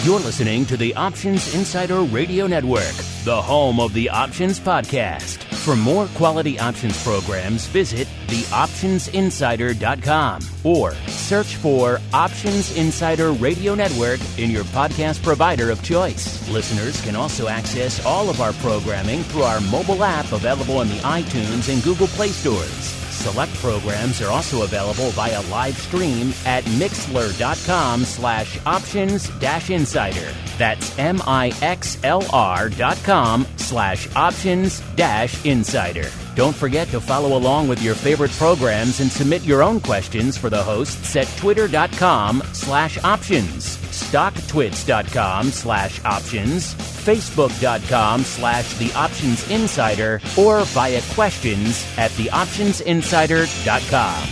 You're listening to the Options Insider Radio Network, the home of the Options Podcast. For more quality options programs, visit theoptionsinsider.com or search for Options Insider Radio Network in your podcast provider of choice. Listeners can also access all of our programming through our mobile app available in the iTunes and Google Play stores. Select programs are also available via live stream at mixlr.com/options-insider. That's mixlr.com/options-insider. Don't forget to follow along with your favorite programs and submit your own questions for the hosts at twitter.com/options, stocktwits.com/options, facebook.com/theoptionsinsider, or via questions at theoptionsinsider.com.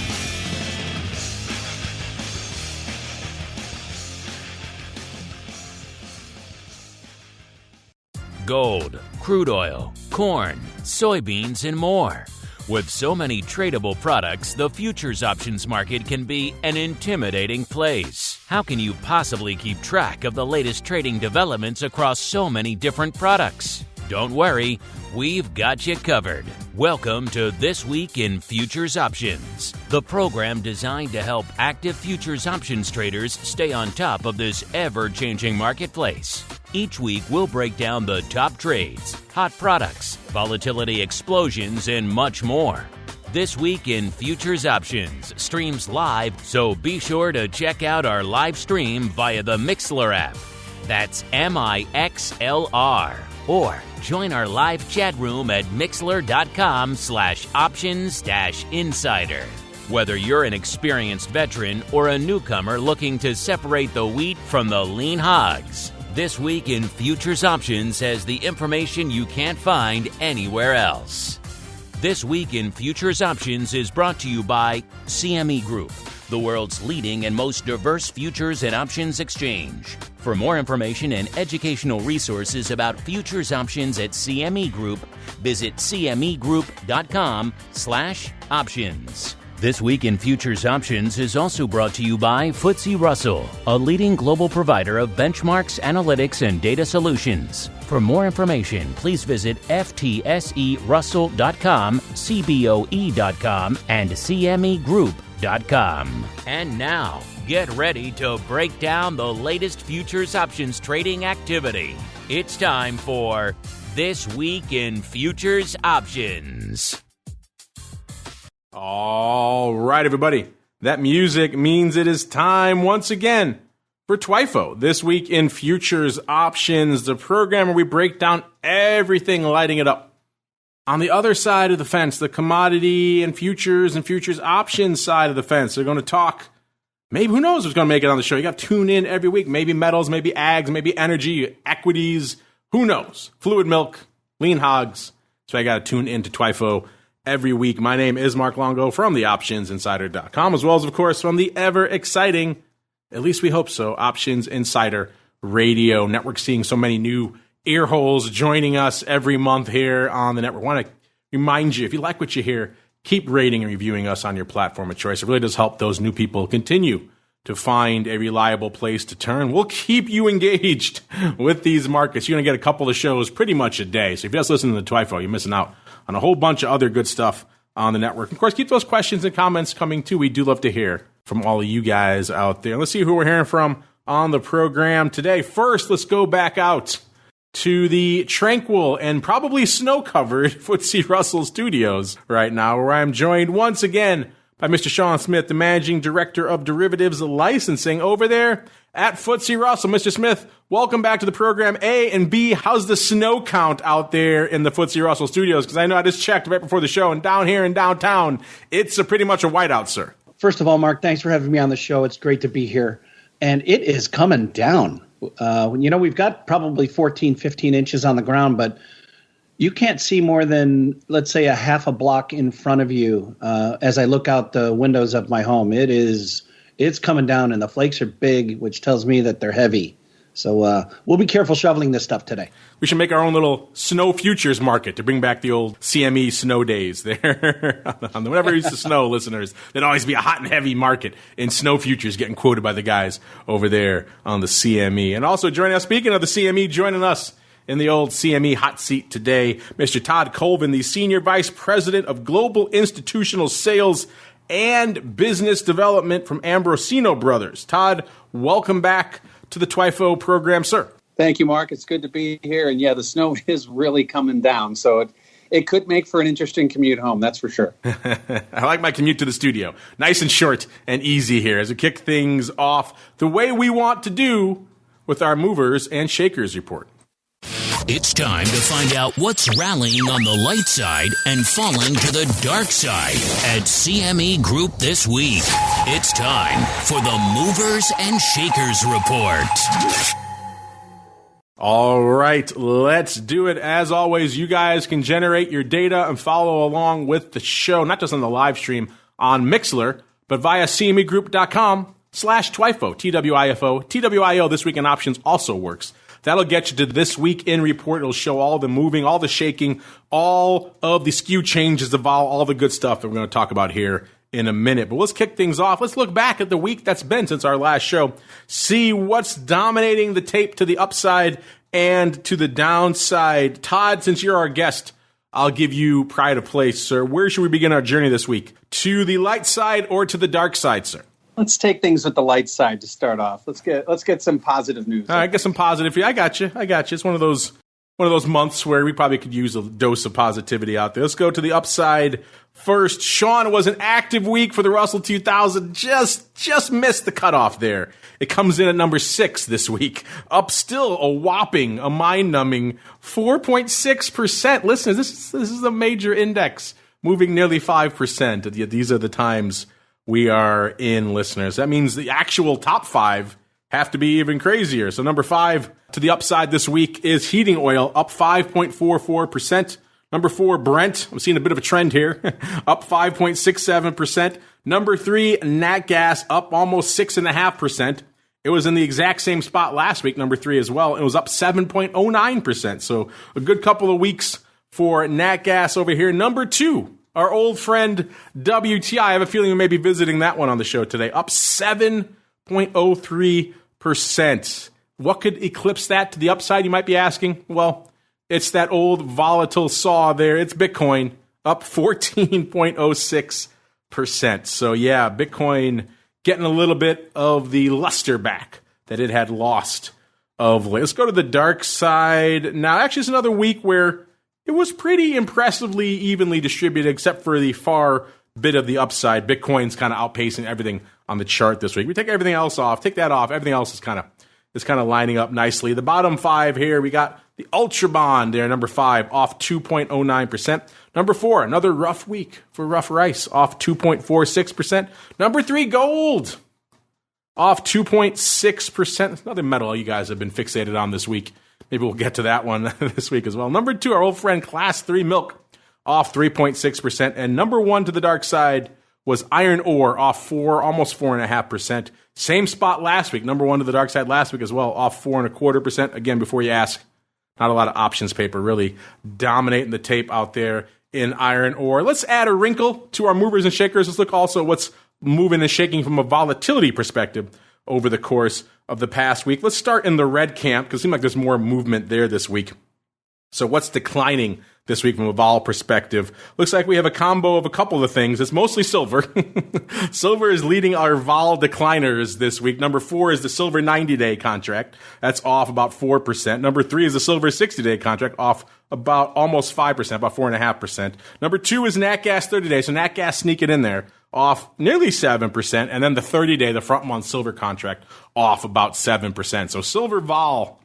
Gold, crude oil, corn, soybeans, and more. With so many tradable products, the futures options market can be an intimidating place. How can you possibly keep track of the latest trading developments across so many different products? Don't worry, we've got you covered. Welcome to This Week in Futures Options, the program designed to help active futures options traders stay on top of this ever-changing marketplace. Each week, we'll break down the top trades, hot products, volatility explosions, and much more. This Week in Futures Options streams live, so be sure to check out our live stream via the Mixlr app. That's MIXLR. Or join our live chat room at mixlr.com/options-insider. Whether you're an experienced veteran or a newcomer looking to separate the wheat from the lean hogs, This Week in Futures Options has the information you can't find anywhere else. This Week in Futures Options is brought to you by CME Group, the world's leading and most diverse futures and options exchange. For more information and educational resources about futures options at CME Group, visit cmegroup.com/options. This Week in Futures Options is also brought to you by FTSE Russell, a leading global provider of benchmarks, analytics, and data solutions. For more information, please visit ftserussell.com, cboe.com, and cmegroup.com. And now, get ready to break down the latest futures options trading activity. It's time for This Week in Futures Options. All right, everybody. That music means it is time once again for TWIFO, This Week in Futures Options, the program where we break down everything lighting it up. On the other side of the fence, the commodity and futures options side of the fence, they're going to talk. Maybe, who knows what's going to make it on the show? You got to tune in every week. Maybe metals, maybe ags, maybe energy, equities. Who knows? Fluid milk, lean hogs. So I got to tune in to TWIFO every week. My name is Mark Longo from theoptionsinsider.com, as well as, of course, from the ever-exciting, at least we hope so, Options Insider Radio Network, seeing so many new ear holes joining us every month here on the network. I want to remind you, if you like what you hear, keep rating and reviewing us on your platform of choice. It really does help those new people continue to find a reliable place to turn. We'll keep you engaged with these markets. You're going to get a couple of shows pretty much a day. So if you're just listening to the TWIFO, you're missing out on a whole bunch of other good stuff on the network. Of course, keep those questions and comments coming too. We do love to hear from all of you guys out there. Let's see who we're hearing from on the program today. First, let's go back out to the tranquil and probably snow-covered FTSE Russell studios right now, where I'm joined once again by Mr. Sean Smith, the Managing Director of Derivatives Licensing over there at FTSE Russell. Mr. Smith, welcome back to the program. A, and B, how's the snow count out there in the FTSE Russell studios? Because I know I just checked right before the show, and down here in downtown, it's pretty much a whiteout, sir. First of all, Mark, thanks for having me on the show. It's great to be here. And it is coming down. We've got probably 14, 15 inches on the ground, but you can't see more than, let's say, a half a block in front of you as I look out the windows of my home. It's coming down, and the flakes are big, which tells me that they're heavy. So we'll be careful shoveling this stuff today. We should make our own little snow futures market to bring back the old CME snow days there. Whenever it used to snow, listeners, there'd always be a hot and heavy market in snow futures getting quoted by the guys over there on the CME. And also joining us, speaking of the CME, joining us in the old CME hot seat today, Mr. Todd Colvin, the Senior Vice President of Global Institutional Sales and Business Development from Ambrosino Brothers. Todd, welcome back to the TWIFO program, sir. Thank you, Mark. It's good to be here. And yeah, the snow is really coming down, so it could make for an interesting commute home, that's for sure. I like my commute to the studio. Nice and short and easy here as we kick things off the way we want to do with our movers and shakers report. It's time to find out what's rallying on the light side and falling to the dark side at CME Group this week. It's time for the Movers and Shakers Report. All right, let's do it. As always, you guys can generate your data and follow along with the show, not just on the live stream on Mixlr, but via cmegroup.com/TWIFO, TWIFO. TWIO This Week in Options also works. That'll get you to this week in report. It'll show all the moving, all the shaking, all of the skew changes, the vol, all the good stuff that we're going to talk about here in a minute. But let's kick things off. Let's look back at the week that's been since our last show. See what's dominating the tape to the upside and to the downside. Todd, since you're our guest, I'll give you pride of place, sir. Where should we begin our journey this week? To the light side or to the dark side, sir? Let's take things with the light side to start off. Let's get some positive news. All right, get some positive. I got you. It's one of those months where we probably could use a dose of positivity out there. Let's go to the upside first. Sean, it was an active week for the Russell 2000. Just missed the cutoff there. It comes in at number 6 this week. Up still a whopping, a mind-numbing 4.6%. Listeners, this is a major index, moving nearly 5%. These are the times we are in, listeners. That means the actual top 5 have to be even crazier. So number 5 to the upside this week is heating oil, up 5.44%. Number 4, Brent. I'm seeing a bit of a trend here, up 5.67%. Number 3, nat gas, up almost 6.5%. It was in the exact same spot last week, number 3 as well. It was up 7.09%. So a good couple of weeks for nat gas over here. Number 2, our old friend WTI. I have a feeling we may be visiting that one on the show today. Up 7.03%. What could eclipse that to the upside, you might be asking? Well, it's that old volatile saw there. It's Bitcoin, up 14.06%. So yeah, Bitcoin getting a little bit of the luster back that it had lost of late. Let's go to the dark side. Now, actually, it's another week where it was pretty impressively evenly distributed, except for the far bit of the upside. Bitcoin's kind of outpacing everything on the chart this week. We take everything else off, take that off. Everything else is kind of lining up nicely. The bottom 5 here, we got the Ultra Bond there, number 5, off 2.09%. Number 4, another rough week for rough rice, off 2.46%. Number 3, gold, off 2.6%. Another metal you guys have been fixated on this week. Maybe we'll get to that one this week as well. Number 2, our old friend Class 3 milk, off 3.6%. And number 1 to the dark side was iron ore, off almost 4.5%. Same spot last week. Number 1 to the dark side last week as well, off 4.25%. Again, before you ask, not a lot of options paper really dominating the tape out there in iron ore. Let's add a wrinkle to our movers and shakers. Let's look also what's moving and shaking from a volatility perspective over the course of the past week. Let's start in the red camp because it seems like there's more movement there this week. So what's declining this week from a vol perspective? Looks like we have a combo of a couple of things. It's mostly silver. Silver is leading our vol decliners this week. Number 4 is the silver 90-day contract. That's off about 4%. Number 3 is the silver 60-day contract, off about almost 5%, about 4.5%. Number 2 is nat gas 30-day. So nat gas sneaking in there, off nearly 7%. And then the 30-day, the front month silver contract, off about 7%. So silver vol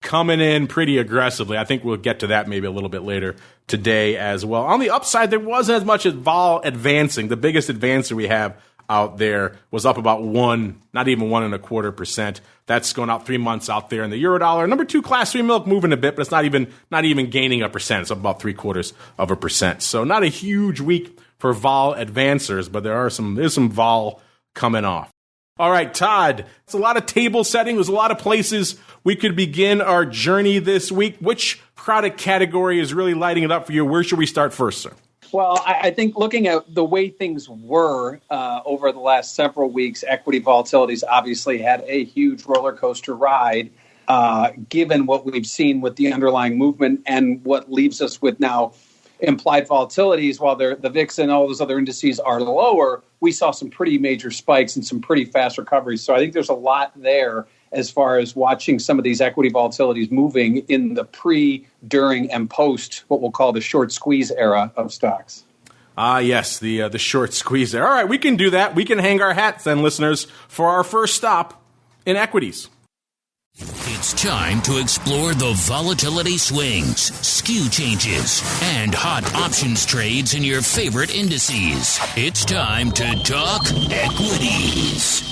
coming in pretty aggressively. I think we'll get to that maybe a little bit later today as well. On the upside, there wasn't as much as vol advancing. The biggest advancer we have out there was up about 1.25%. That's going out 3 months out there in the Eurodollar. Number 2, Class 3 milk moving a bit, but it's not even gaining a percent. It's up about 0.75%. So not a huge week for vol advancers, but there's some vol coming off. All right, Todd, it's a lot of table setting. There's a lot of places we could begin our journey this week. Which product category is really lighting it up for you? Where should we start first, sir? Well, I think looking at the way things were over the last several weeks, equity volatility's obviously had a huge roller coaster ride, given what we've seen with the underlying movement and what leaves us with now implied volatilities. While the VIX and all those other indices are lower, we saw some pretty major spikes and some pretty fast recoveries. So I think there's a lot there as far as watching some of these equity volatilities moving in the pre, during, and post what we'll call the short squeeze era of stocks. Yes, the short squeeze there. All right, we can do that. We can hang our hats then, listeners, for our first stop in equities. It's time to explore the volatility swings, skew changes, and hot options trades in your favorite indices. It's time to talk equities.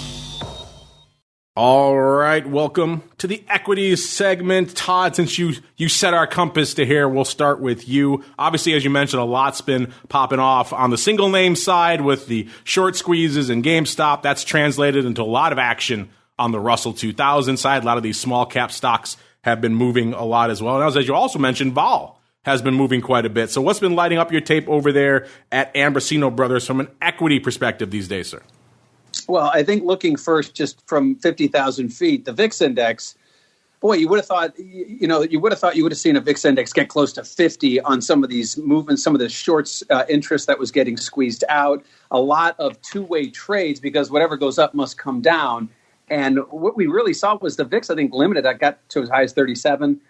All right, welcome to the equities segment. Todd, since you set our compass to here, we'll start with you. Obviously, as you mentioned, a lot's been popping off on the single name side with the short squeezes and GameStop. That's translated into a lot of action on the Russell 2000 side. A lot of these small cap stocks have been moving a lot as well. And as you also mentioned, Vol has been moving quite a bit. So what's been lighting up your tape over there at AMBROSINO Brothers from an equity perspective these days, sir? Well, I think looking first just from 50,000 feet, the VIX index, boy, you would have thought you would have seen a VIX index get close to 50 on some of these movements, some of the shorts interest that was getting squeezed out, a lot of two-way trades because whatever goes up must come down. And what we really saw was the VIX, I think, limited. I got to as high as 37,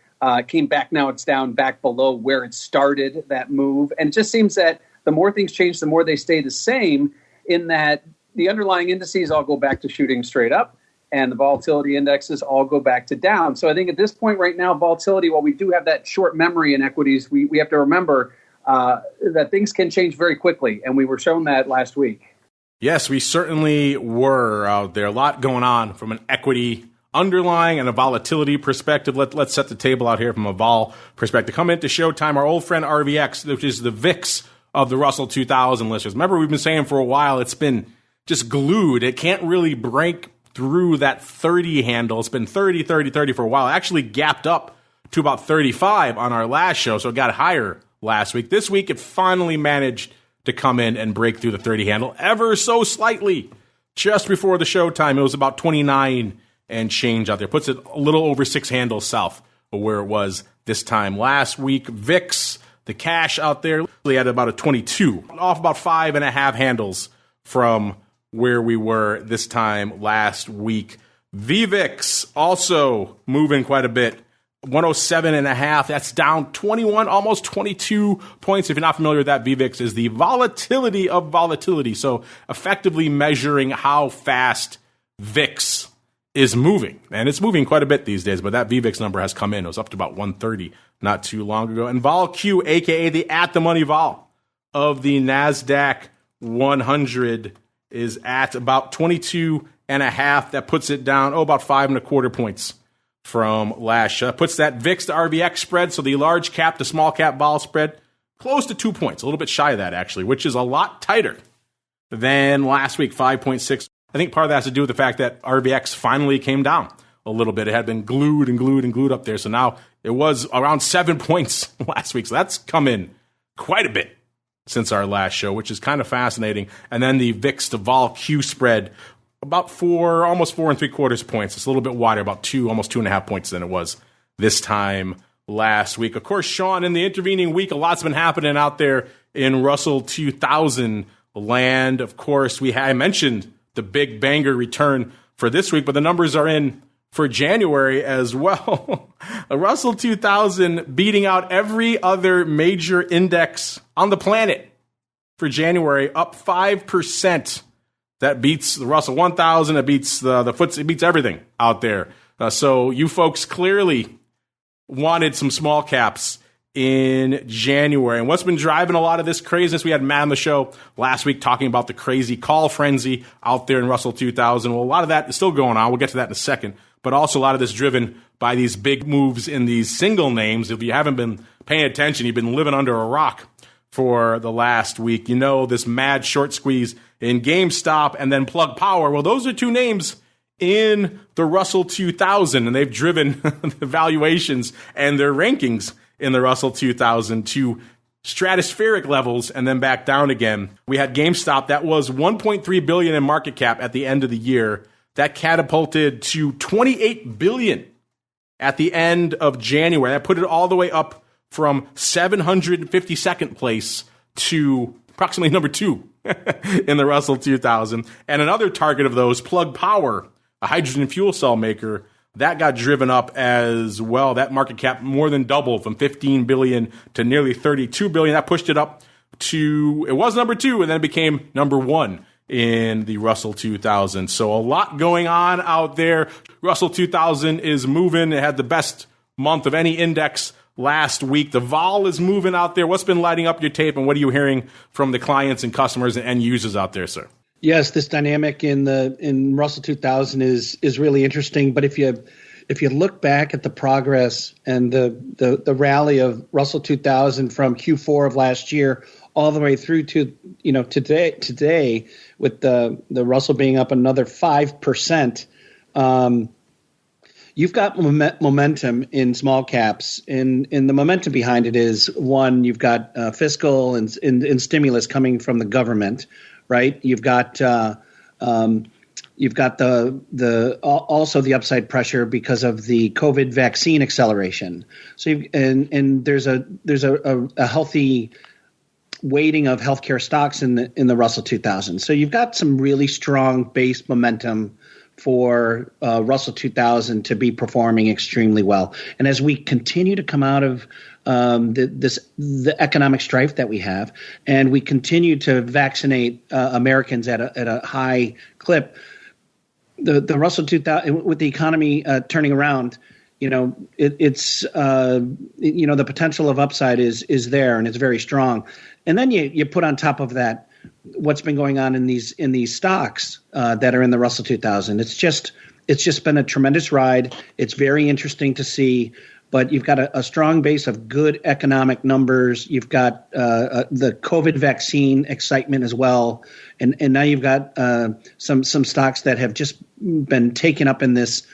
came back. Now it's down back below where it started, that move. And it just seems that the more things change, the more they stay the same, in that the underlying indices all go back to shooting straight up and the volatility indexes all go back to down. So I think at this point right now, volatility, while we do have that short memory in equities, we have to remember that things can change very quickly. And we were shown that last week. Yes, we certainly were out there. A lot going on from an equity underlying and a volatility perspective. Let's set the table out here from a vol perspective. Come into Showtime, our old friend RVX, which is the VIX of the Russell 2000 listeners. Remember, we've been saying for a while it's been just glued. It can't really break through that 30 handle. It's been 30, 30, 30 for a while. It actually gapped up to about 35 on our last show, so it got higher last week. This week, it finally managed to come in and break through the 30 handle ever so slightly. Just before the showtime, it was about 29 and change out there. Puts it a little over 6 handles south of where it was this time last week. VIX, the cash out there, we had about a 22, off about 5.5 handles from where we were this time last week. VVIX also moving quite a bit. 107.5. That's down 21, almost 22 points. If you're not familiar with that, VVIX is the volatility of volatility. So effectively measuring how fast VIX is moving. And it's moving quite a bit these days, but that VVIX number has come in. It was up to about 130 not too long ago. And VolQ, aka the at the money vol of the NASDAQ 100, is at about 22.5. That puts it down, about 5.25 points from last year. Puts that VIX to RVX spread, so the large cap to small cap vol spread, close to 2 points, a little bit shy of that actually, which is a lot tighter than last week, 5.6. I think part of that has to do with the fact that RVX finally came down a little bit. It had been glued and glued and glued up there, so now it was around 7 points last week. So that's come in quite a bit since our last show, which is kind of fascinating. And then the VIX to vol Q spread, about almost 4.75 points. It's a little bit wider, about almost 2.5 points than it was this time last week. Of course, Sean, in the intervening week, a lot's been happening out there in Russell 2000 land. Of course, I mentioned the big banger return for this week, but the numbers are in for January as well. A Russell 2000 beating out every other major index on the planet for January, up 5%. That beats the Russell 1000. It beats the FTSE. It beats everything out there. So you folks clearly wanted some small caps in January. And what's been driving a lot of this craziness? We had Matt on the show last week talking about the crazy call frenzy out there in Russell 2000. Well, a lot of that is still going on. We'll get to that in a second. But also a lot of this driven by these big moves in these single names. If you haven't been paying attention, you've been living under a rock for the last week. You know, this mad short squeeze in GameStop, and then Plug Power. Well, those are two names in the Russell 2000, and they've driven the valuations and their rankings in the Russell 2000 to stratospheric levels and then back down again. We had GameStop that was $1.3 billion in market cap at the end of the year. That catapulted to $28 billion at the end of January. That put it all the way up from 752nd place to approximately number 2 in the Russell 2000. And another target of those, Plug Power, a hydrogen fuel cell maker, that got driven up as well. That market cap more than doubled from $15 billion to nearly $32 billion. That pushed it up to, it was number 2, and then it became number 1 in the Russell 2000. So a lot going on out there. Russell 2000 is moving. It had the best month of any index last week. The vol is moving out there. What's been lighting up your tape, and what are you hearing from the clients and customers and end users out there, sir? Yes, this dynamic in Russell 2000 is really interesting. But if you look back at the progress and the rally of Russell 2000 from Q4 of last year all the way through to today with the Russell being up another 5%, you've got momentum in small caps. And the momentum behind it is, one, you've got fiscal and stimulus coming from the government. Right, you've got also the upside pressure because of the COVID vaccine acceleration. So there's a healthy weighting of healthcare stocks in the Russell 2000. So you've got some really strong base momentum for Russell 2000 to be performing extremely well. And as we continue to come out of the economic strife that we have, and we continue to vaccinate Americans at a high clip, the Russell 2000, with the economy turning around, it's the potential of upside is there, and it's very strong. And then you put on top of that what's been going on in these stocks that are in the Russell 2000. It's just been a tremendous ride. It's very interesting to see. But you've got a strong base of good economic numbers. You've got the COVID vaccine excitement as well, and now you've got some stocks that have just been taken up in this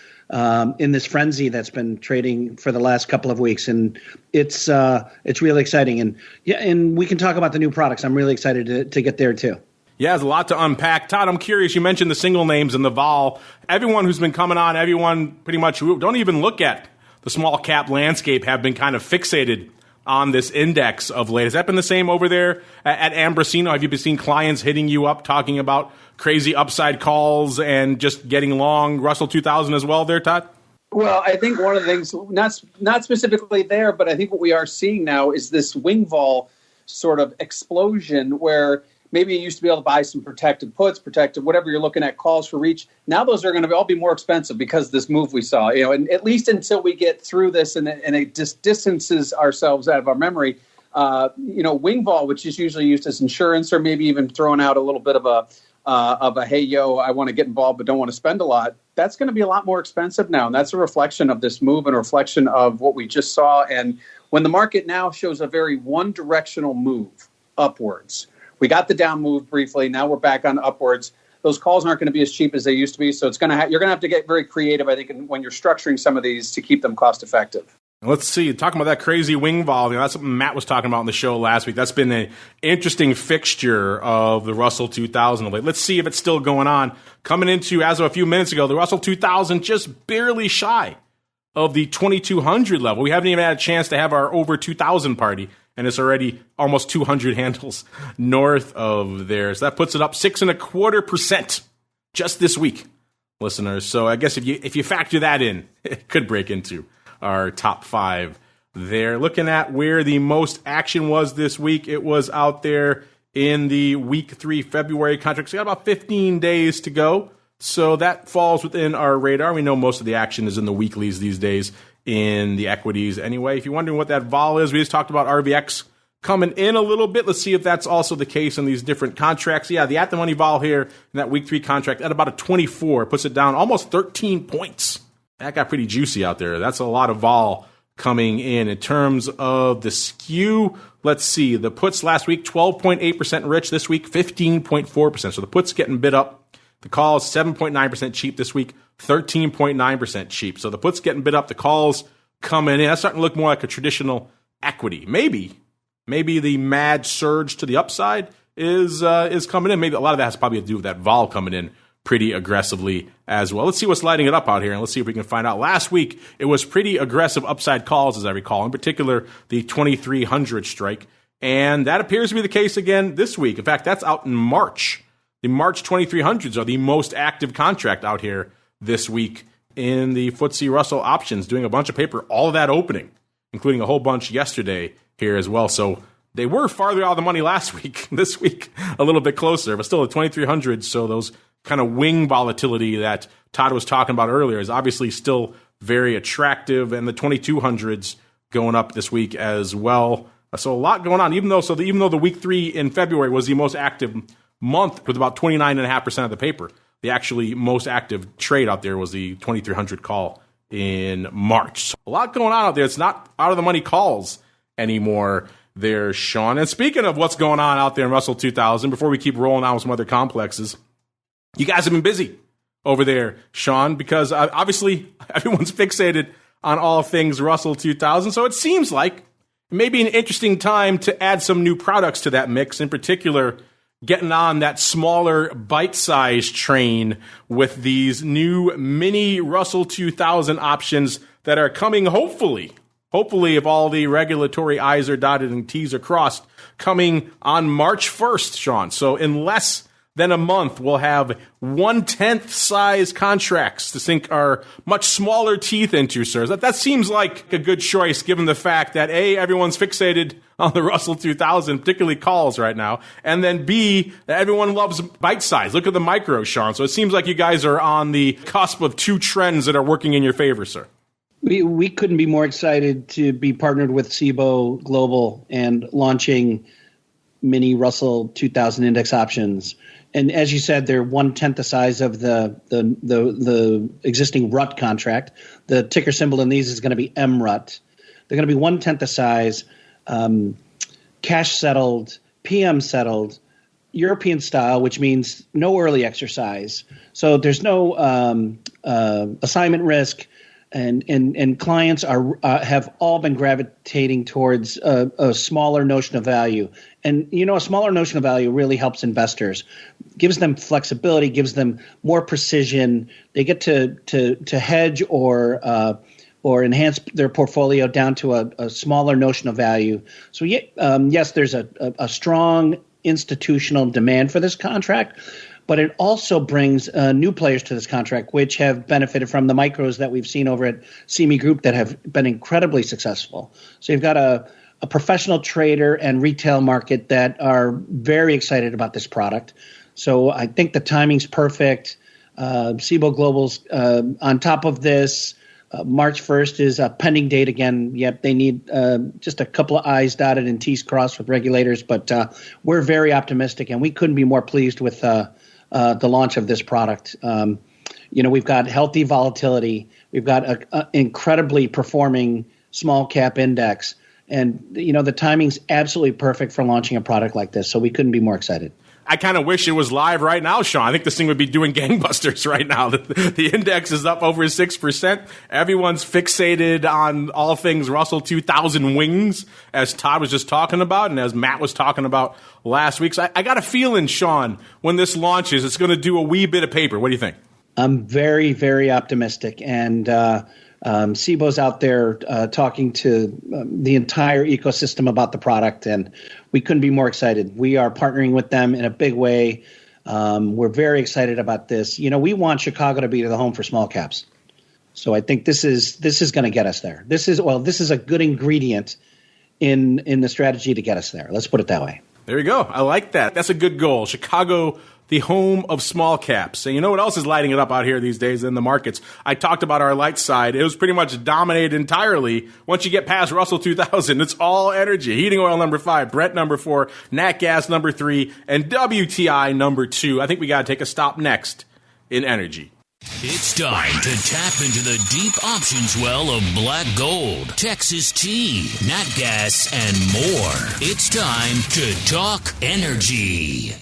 frenzy that's been trading for the last couple of weeks, and it's really exciting. And we can talk about the new products. I'm really excited to get there too. Yeah, there's a lot to unpack. Todd, I'm curious. You mentioned the single names and the vol. Everyone who's been coming on, everyone pretty much who don't even look at the small cap landscape have been kind of fixated on this index of late. Has that been the same over there at Ambrosino? Have you been seeing clients hitting you up talking about crazy upside calls and just getting long Russell 2000 as well there, Todd? Well, I think one of the things, not specifically there, but I think what we are seeing now is this wing vol sort of explosion where maybe you used to be able to buy some protected puts, protected whatever you're looking at, calls for reach. Now those are going to all be more expensive because of this move we saw. And at least until we get through this and it just distances ourselves out of our memory, wing vol, which is usually used as insurance or maybe even throwing out a little bit of a hey, yo, I want to get involved but don't want to spend a lot. That's going to be a lot more expensive now. And that's a reflection of this move and a reflection of what we just saw. And when the market now shows a very one-directional move upwards, we got the down move briefly. Now we're back on upwards. Those calls aren't going to be as cheap as they used to be. So you're going to have to get very creative, I think, when you're structuring some of these to keep them cost effective. Let's see. Talking about that crazy wing vol, that's something Matt was talking about on the show last week. That's been an interesting fixture of the Russell 2000 of late. Let's see if it's still going on. Coming into, as of a few minutes ago, the Russell 2000 just barely shy of the 2200 level. We haven't even had a chance to have our over 2000 party, and it's already almost 200 handles north of there. So that puts it up 6.25% just this week, listeners. So I guess if you factor that in, it could break into our top 5 there. Looking at where the most action was this week, it was out there in the week 3 February contracts. We got about 15 days to go. So that falls within our radar. We know most of the action is in the weeklies these days in the equities anyway. If you're wondering what that vol is, we just talked about RVX coming in a little bit. Let's see if that's also the case in these different contracts. Yeah, the at-the-money vol here in that week 3 contract at about a 24 puts it down almost 13 points. That got pretty juicy out there. That's a lot of vol coming in. In terms of the skew, let's see. The puts last week, 12.8% rich. This week, 15.4%. So the puts getting bid up. The calls, 7.9% cheap this week, 13.9% cheap. So the puts getting bid up. The calls coming in. That's starting to look more like a traditional equity. Maybe the mad surge to the upside is coming in. Maybe a lot of that has probably to do with that vol coming in pretty aggressively as well. Let's see what's lighting it up out here, and let's see if we can find out. Last week, it was pretty aggressive upside calls, as I recall, in particular the 2300 strike, and that appears to be the case again this week. In fact, that's out in March. The March 2300s are the most active contract out here this week in the FTSE Russell options, doing a bunch of paper, all of that opening, including a whole bunch yesterday here as well. So they were farther out of the money last week. This week, a little bit closer, but still the 2300s, so those kind of wing volatility that Todd was talking about earlier is obviously still very attractive, and the 2200s going up this week as well. So a lot going on, even though the week 3 in February was the most active month with about 29.5% of the paper. The actually most active trade out there was the 2300 call in March. So a lot going on out there. It's not out of the money calls anymore there, Sean. And speaking of what's going on out there in Russell 2000, before we keep rolling on with some other complexes, you guys have been busy over there, Sean, because obviously everyone's fixated on all things Russell 2000. So it seems like it may be an interesting time to add some new products to that mix, in particular getting on that smaller bite-sized train with these new mini Russell 2000 options that are coming, hopefully, if all the regulatory I's are dotted and T's are crossed, coming on March 1st, Sean. So in less than a month, we'll have 1/10 size contracts to sink our much smaller teeth into, sir. That seems like a good choice, given the fact that A, everyone's fixated on the Russell 2000, particularly calls right now, and then B, that everyone loves bite size. Look at the micro, Sean. So it seems like you guys are on the cusp of two trends that are working in your favor, sir. We couldn't be more excited to be partnered with CBOE Global and launching mini Russell 2000 index options. And as you said, they're 1/10 the size of the existing RUT contract. The ticker symbol in these is going to be MRUT. They're going to be 1/10 the size, cash settled, PM settled, European style, which means no early exercise. So there's no assignment risk. And clients have all been gravitating towards a smaller notion of value. And, a smaller notion of value really helps investors, gives them flexibility, gives them more precision. They get to hedge or enhance their portfolio down to a smaller notion of value. So, yes, there's a strong institutional demand for this contract. But it also brings new players to this contract, which have benefited from the micros that we've seen over at CME Group that have been incredibly successful. So you've got a professional trader and retail market that are very excited about this product. So I think the timing's perfect. CBOE Global's on top of this. March 1st is a pending date again. Yep, they need just a couple of I's dotted and T's crossed with regulators. But we're very optimistic, and we couldn't be more pleased with the launch of this product. We've got healthy volatility. We've got an incredibly performing small cap index. And, the timing's absolutely perfect for launching a product like this. So we couldn't be more excited. I kind of wish it was live right now, Sean. I think this thing would be doing gangbusters right now. The index is up over 6%. Everyone's fixated on all things Russell 2000 wings, as Todd was just talking about and as Matt was talking about last week. So I got a feeling, Sean, when this launches, it's going to do a wee bit of paper. What do you think? I'm very, very optimistic. And CBOE's out there talking to the entire ecosystem about the product, and we couldn't be more excited. We are partnering with them in a big way. We're very excited about this. We want Chicago to be the home for small caps. So I think this is going to get us there. This is a good ingredient in the strategy to get us there. Let's put it that way. There you go. I like that. That's a good goal. Chicago, the home of small caps. And you know what else is lighting it up out here these days in the markets? I talked about our light side. It was pretty much dominated entirely. Once you get past Russell 2000, it's all energy. Heating oil number 5, Brent number 4, nat gas number 3, and WTI number 2. I think we got to take a stop next in energy. It's time to tap into the deep options well of black gold, Texas tea, nat gas, and more. It's time to talk energy.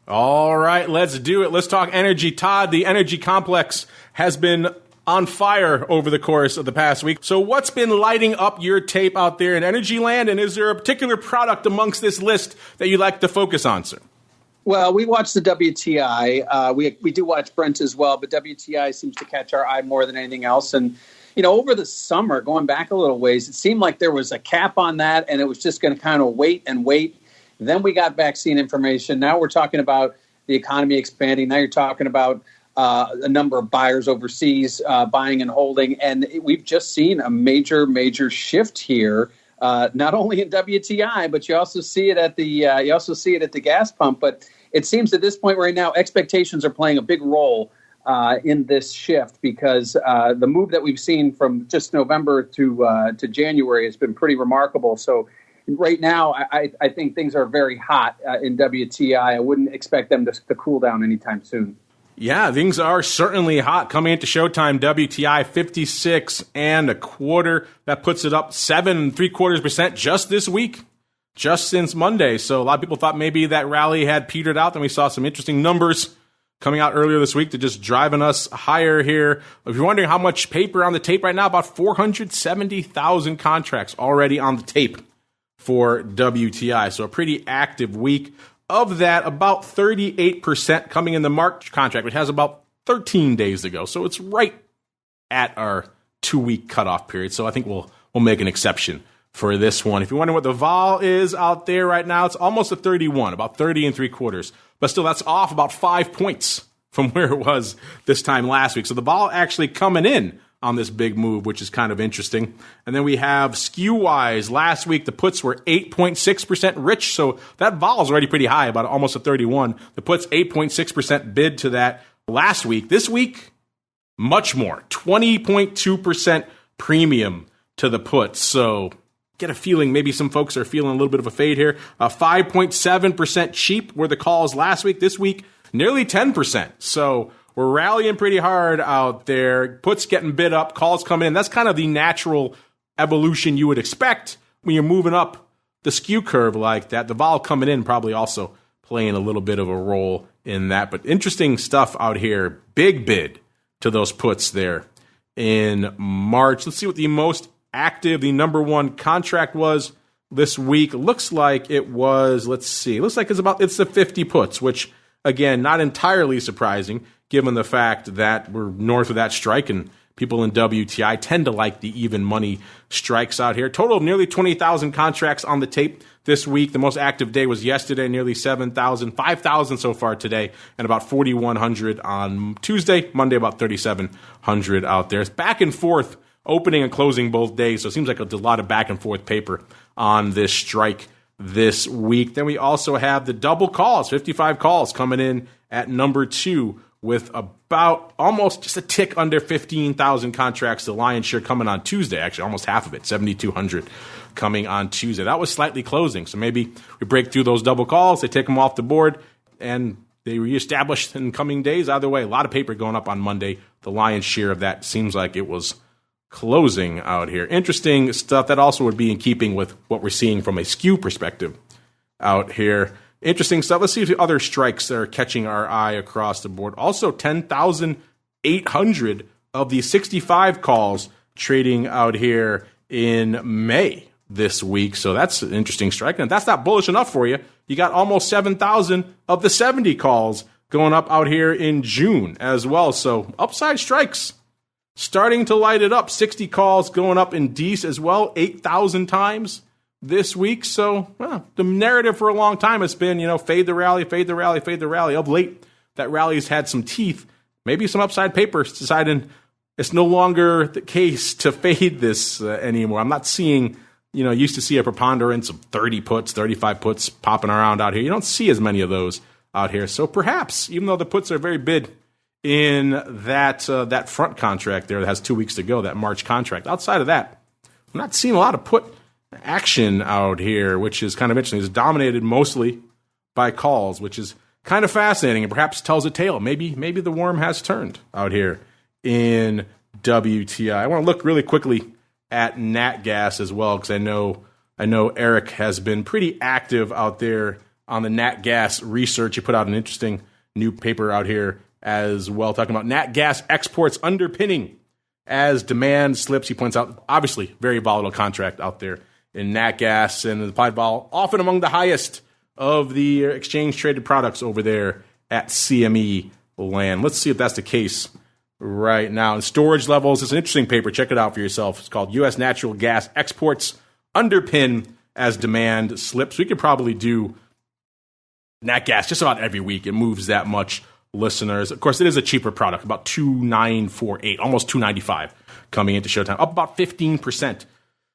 All right, let's do it. Let's talk energy. Todd, the energy complex has been on fire over the course of the past week. So what's been lighting up your tape out there in energy land, and is there a particular product amongst this list that you'd like to focus on, sir? Well, we watch the WTI. We do watch Brent as well, but WTI seems to catch our eye more than anything else. And, over the summer, going back a little ways, it seemed like there was a cap on that, and it was just going to kind of wait and wait. Then we got vaccine information. Now we're talking about the economy expanding. Now you're talking about a number of buyers overseas buying and holding. And we've just seen a major shift here. Not only in WTI, but you also see it at the gas pump. But it seems at this point right now, expectations are playing a big role in this shift because the move that we've seen from just November to January has been pretty remarkable. So right now, I think things are very hot in WTI. I wouldn't expect them to cool down anytime soon. Yeah, things are certainly hot. Coming into showtime, WTI 56 and a quarter. That puts it up 7.75% just this week, just since Monday. So a lot of people thought maybe that rally had petered out. Then we saw some interesting numbers coming out earlier this week to just driving us higher here. If you're wondering how much paper on the tape right now, about 470,000 contracts already on the tape for WTI. So a pretty active week. Of that, about 38% coming in the March contract, which has about 13 days to go. So it's right at our 2-week cutoff period. So I think we'll make an exception for this one. If you're wondering what the vol is out there right now, it's almost a 31, about 30.75. But still, that's off about 5 points from where it was this time last week. So the vol actually coming in on this big move, which is kind of interesting. And then we have skew-wise. Last week, the puts were 8.6% rich, so that vol is already pretty high, about almost a 31. The puts, 8.6% bid to that last week. This week, much more, 20.2% premium to the puts. So get a feeling maybe some folks are feeling a little bit of a fade here. 5.7% cheap were the calls last week. This week, nearly 10%. So we're rallying pretty hard out there. Puts getting bid up, calls coming in. That's kind of the natural evolution you would expect when you're moving up the skew curve like that. The vol coming in probably also playing a little bit of a role in that. But interesting stuff out here. Big bid to those puts there in March. Let's see what the most active, the number one contract was this week. Looks like it was, looks like it's the 50 puts, which, again, not entirely surprising, given the fact that we're north of that strike and people in WTI tend to like the even money strikes out here. Total of nearly 20,000 contracts on the tape this week. The most active day was yesterday, nearly 7,000, 5,000 so far today, and about 4,100 on Tuesday. Monday, about 3,700 out there. It's back and forth, opening and closing both days, so it seems like a lot of back and forth paper on this strike this week. Then we also have the double calls, 55 calls coming in at number 2, with about almost just a tick under 15,000 contracts, the lion's share coming on Tuesday, actually almost half of it, 7,200 coming on Tuesday. That was slightly closing, so maybe we break through those double calls, they take them off the board, and they reestablish in coming days. Either way, a lot of paper going up on Monday. The lion's share of that seems like it was closing out here. Interesting stuff that also would be in keeping with what we're seeing from a skew perspective out here. Interesting stuff. Let's see if the other strikes that are catching our eye across the board. Also, 10,800 of the 65 calls trading out here in May this week. So that's an interesting strike. And if that's not bullish enough for you, you got almost 7,000 of the 70 calls going up out here in June as well. So upside strikes starting to light it up. 60 calls going up in Dece as well, 8,000 times this week. So the narrative for a long time has been, fade the rally, fade the rally, fade the rally. Of late, that rally's had some teeth. Maybe some upside papers deciding it's no longer the case to fade this anymore. I'm not seeing, used to see a preponderance of 30 puts, 35 puts popping around out here. You don't see as many of those out here. So perhaps, even though the puts are very bid in that front contract there that has 2 weeks to go, that March contract, outside of that, I'm not seeing a lot of put action out here, which is kind of interesting. It's dominated mostly by calls, which is kind of fascinating and perhaps tells a tale. Maybe the worm has turned out here in WTI. I want to look really quickly at nat gas as well, because I know Eric has been pretty active out there on the nat gas research. He put out an interesting new paper out here as well, talking about nat gas exports underpinning as demand slips. He points out, obviously, very volatile contract out there in nat gas, and the implied vol often among the highest of the exchange-traded products over there at CME land. Let's see if that's the case right now. And storage levels, it's an interesting paper. Check it out for yourself. It's called U.S. Natural Gas Exports Underpin as Demand Slips. We could probably do nat gas just about every week. It moves that much, listeners. Of course, it is a cheaper product, about $2,948, almost $295 coming into Showtime, up about 15%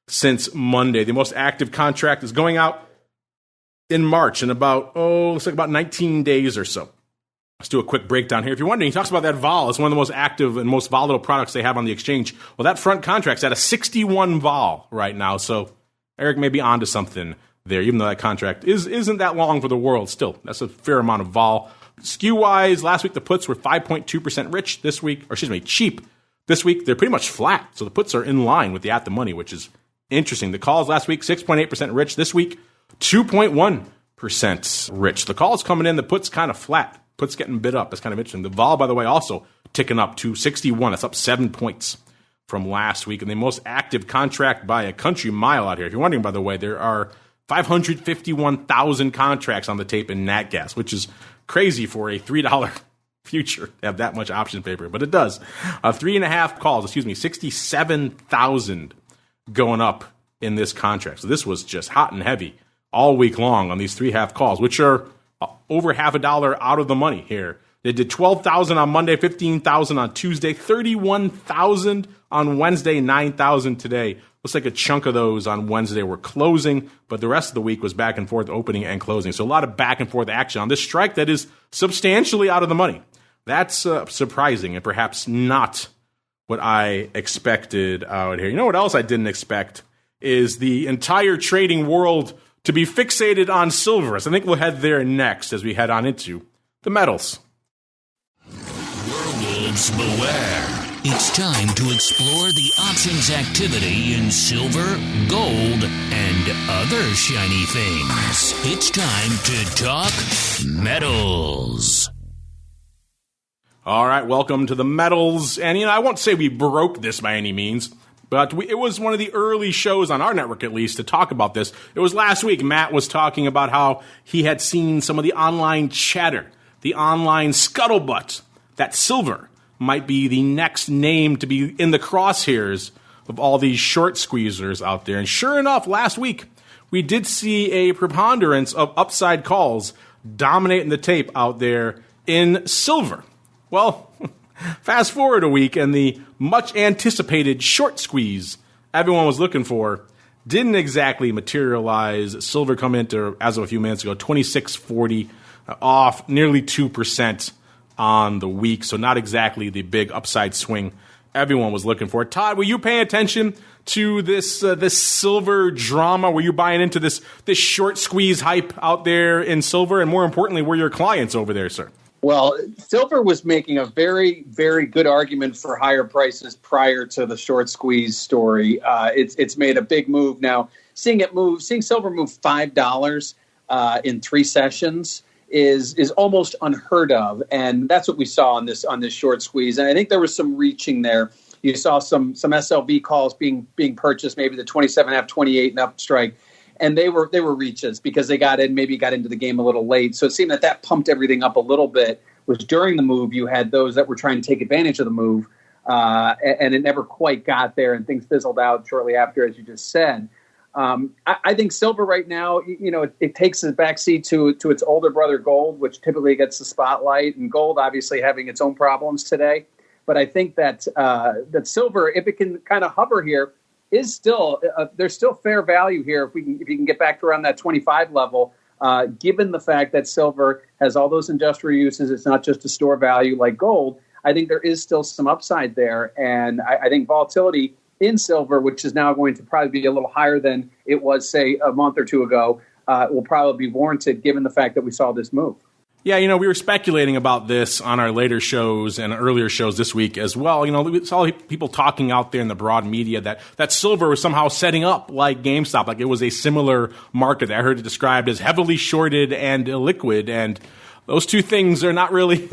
since Monday. The most active contract is going out in March in about, looks like about 19 days or so. Let's do a quick breakdown here. If you're wondering, he talks about that vol. It's one of the most active and most volatile products they have on the exchange. Well, that front contract's at a 61 vol right now, so Eric may be onto something there, even though that contract isn't that long for the world. Still, that's a fair amount of vol. Skew-wise, last week the puts were 5.2% rich this week, or excuse me, cheap. This week, they're pretty much flat, so the puts are in line with the at-the-money, which is interesting. The calls last week, 6.8% rich. This week, 2.1% rich. The calls coming in, the puts kind of flat. Puts getting bid up. That's kind of interesting. The vol, by the way, also ticking up to 61. That's up 7 points from last week. And the most active contract by a country mile out here. If you're wondering, by the way, there are 551,000 contracts on the tape in nat gas, which is crazy for a $3 future to have that much option paper. But it does. 3.5 calls, 67,000 going up in this contract. So this was just hot and heavy all week long on these 3.5 calls, which are over half a dollar out of the money here. They did 12,000 on Monday, 15,000 on Tuesday, 31,000 on Wednesday, 9,000 today. Looks like a chunk of those on Wednesday were closing, but the rest of the week was back and forth opening and closing. So a lot of back and forth action on this strike that is substantially out of the money. That's surprising and perhaps not what I expected out here. You know what else I didn't expect is the entire trading world to be fixated on silver. So I think we'll head there next as we head on into the metals. Werewolves beware. It's time to explore the options activity in silver, gold, and other shiny things. It's time to talk metals. All right, welcome to the metals. And, I won't say we broke this by any means, but it was one of the early shows on our network, at least, to talk about this. It was last week. Matt was talking about how he had seen some of the online chatter, the online scuttlebutt, that silver might be the next name to be in the crosshairs of all these short squeezers out there. And sure enough, last week, we did see a preponderance of upside calls dominating the tape out there in silver. Well, fast forward a week, and the much-anticipated short squeeze everyone was looking for didn't exactly materialize. Silver come into, as of a few minutes ago, 26.40, off nearly 2% on the week, so not exactly the big upside swing everyone was looking for. Todd, were you paying attention to this silver drama? Were you buying into this short squeeze hype out there in silver? And more importantly, were your clients over there, sir? Well, silver was making a very, very good argument for higher prices prior to the short squeeze story. It's made a big move now. Seeing silver move $5 in 3 sessions is almost unheard of, and that's what we saw on this short squeeze. And I think there was some reaching there. You saw some SLV calls being purchased, maybe the 27.5, 28 and up strike. And they were reaches because they got into the game a little late. So it seemed that pumped everything up a little bit. Was during the move, you had those that were trying to take advantage of the move, and it never quite got there, and things fizzled out shortly after, as you just said. I think silver right now, it takes a backseat to its older brother gold, which typically gets the spotlight, and gold obviously having its own problems today. But I think that silver, if it can kind of hover here, is still there's still fair value here if you can get back to around that 25 level, given the fact that silver has all those industrial uses. It's not just a store value like gold. I think there is still some upside there, and I think volatility in silver, which is now going to probably be a little higher than it was, say, a month or two ago, will probably be warranted given the fact that we saw this move. Yeah, we were speculating about this on our later shows and earlier shows this week as well. We saw people talking out there in the broad media that silver was somehow setting up like GameStop, like it was a similar market. I heard it described as heavily shorted and illiquid, and those two things are not really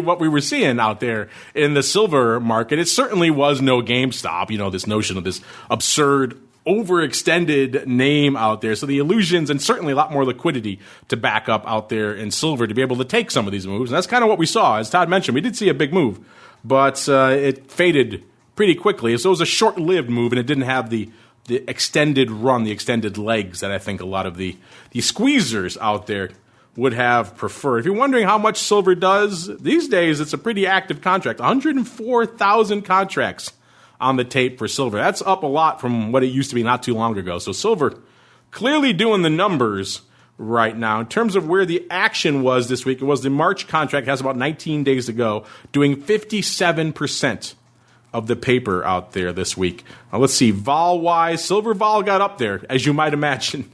what we were seeing out there in the silver market. It certainly was no GameStop, this notion of this absurd overextended name out there. So the illusions and certainly a lot more liquidity to back up out there in silver to be able to take some of these moves. And that's kind of what we saw. As Todd mentioned, we did see a big move, but it faded pretty quickly. So it was a short-lived move, and it didn't have the extended run, the extended legs that I think a lot of the squeezers out there would have preferred. If you're wondering how much silver does, these days it's a pretty active contract. 104,000 contracts on the tape for silver. That's up a lot from what it used to be not too long ago. So silver clearly doing the numbers right now. In terms of where the action was this week, it was the March contract, has about 19 days to go, doing 57% of the paper out there this week. Now let's see, vol-wise, silver vol got up there, as you might imagine.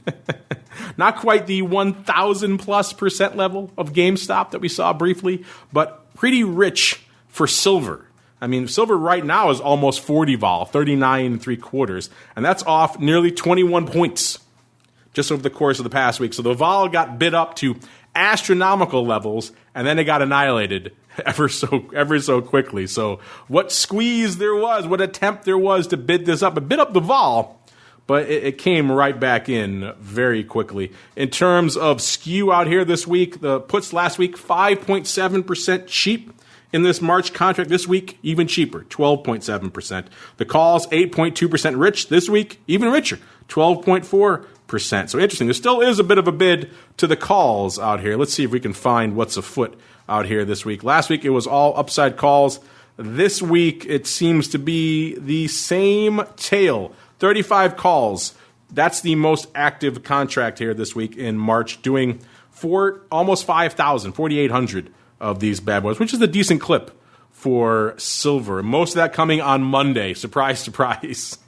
Not quite the 1,000+% level of GameStop that we saw briefly, but pretty rich for silver. I mean, silver right now is almost 40 vol, 39 3/4, and that's off nearly 21 points just over the course of the past week. So the vol got bid up to astronomical levels, and then it got annihilated ever so quickly. So what squeeze there was, what attempt there was to bid this up, it bid up the vol, but it came right back in very quickly. In terms of skew out here this week, the puts last week 5.7% cheap. In this March contract this week, even cheaper, 12.7%. The calls, 8.2% rich. This week, even richer, 12.4%. So interesting. There still is a bit of a bid to the calls out here. Let's see if we can find what's afoot out here this week. Last week, it was all upside calls. This week, it seems to be the same tale. 35 calls. That's the most active contract here this week in March, doing almost 5,000, 4,800. Of these bad boys, which is a decent clip for silver. Most of that coming on Monday. Surprise, surprise.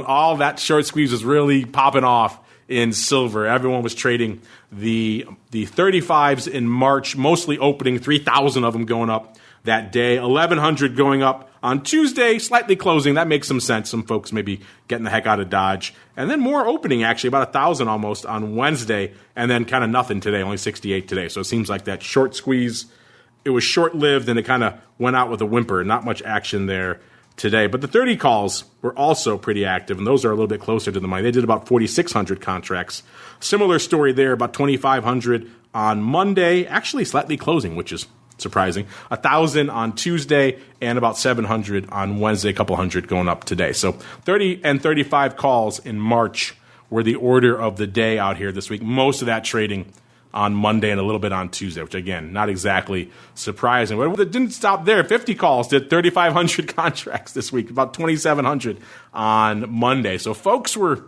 All that short squeeze was really popping off in silver. Everyone was trading the 35s in March, mostly opening, 3,000 of them going up that day. 1,100 going up on Tuesday, slightly closing. That makes some sense. Some folks maybe getting the heck out of Dodge. And then more opening, actually, about 1,000 almost on Wednesday, and then kind of nothing today, only 68 today. So it seems like that short squeeze, it was short-lived, and it kind of went out with a whimper. Not much action there today. But the 30 calls were also pretty active, and those are a little bit closer to the money. They did about 4,600 contracts. Similar story there, about 2,500 on Monday, actually slightly closing, which is surprising. 1,000 on Tuesday and about 700 on Wednesday, a couple hundred going up today. So 30 and 35 calls in March were the order of the day out here this week. Most of that trading on Monday and a little bit on Tuesday, which, again, not exactly surprising. But it didn't stop there. 50 calls did 3,500 contracts this week, about 2,700 on Monday. So folks were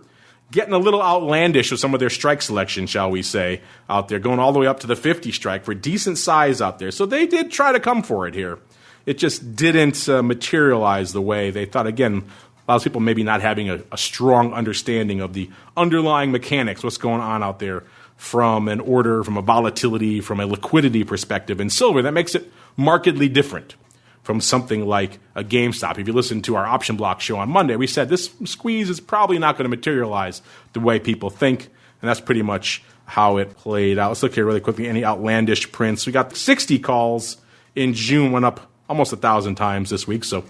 getting a little outlandish with some of their strike selection, shall we say, out there, going all the way up to the 50 strike for decent size out there. So they did try to come for it here. It just didn't materialize the way they thought. Again, a lot of people maybe not having a strong understanding of the underlying mechanics, what's going on out there from an order, from a volatility, from a liquidity perspective. In silver, that makes it markedly different from something like a GameStop. If you listen to our option block show on Monday, we said this squeeze is probably not going to materialize the way people think, and that's pretty much how it played out. Let's look here really quickly, any outlandish prints. We got 60 calls in June, went up almost 1,000 times this week, so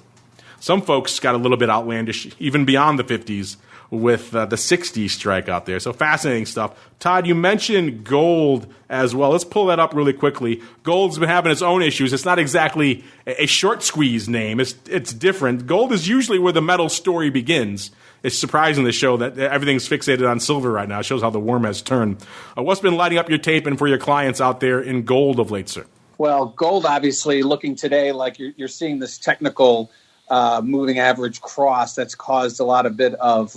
some folks got a little bit outlandish, even beyond the 50s, with the 60 strike out there. So fascinating stuff. Todd, you mentioned gold as well. Let's pull that up really quickly. Gold's been having its own issues. It's not exactly a short squeeze name. It's different. Gold is usually where the metal story begins. It's surprising to show that everything's fixated on silver right now. It shows how the worm has turned. What's been lighting up your tape and for your clients out there in gold of late, sir? Well, gold obviously looking today like you're seeing this technical moving average cross that's caused a lot of bit of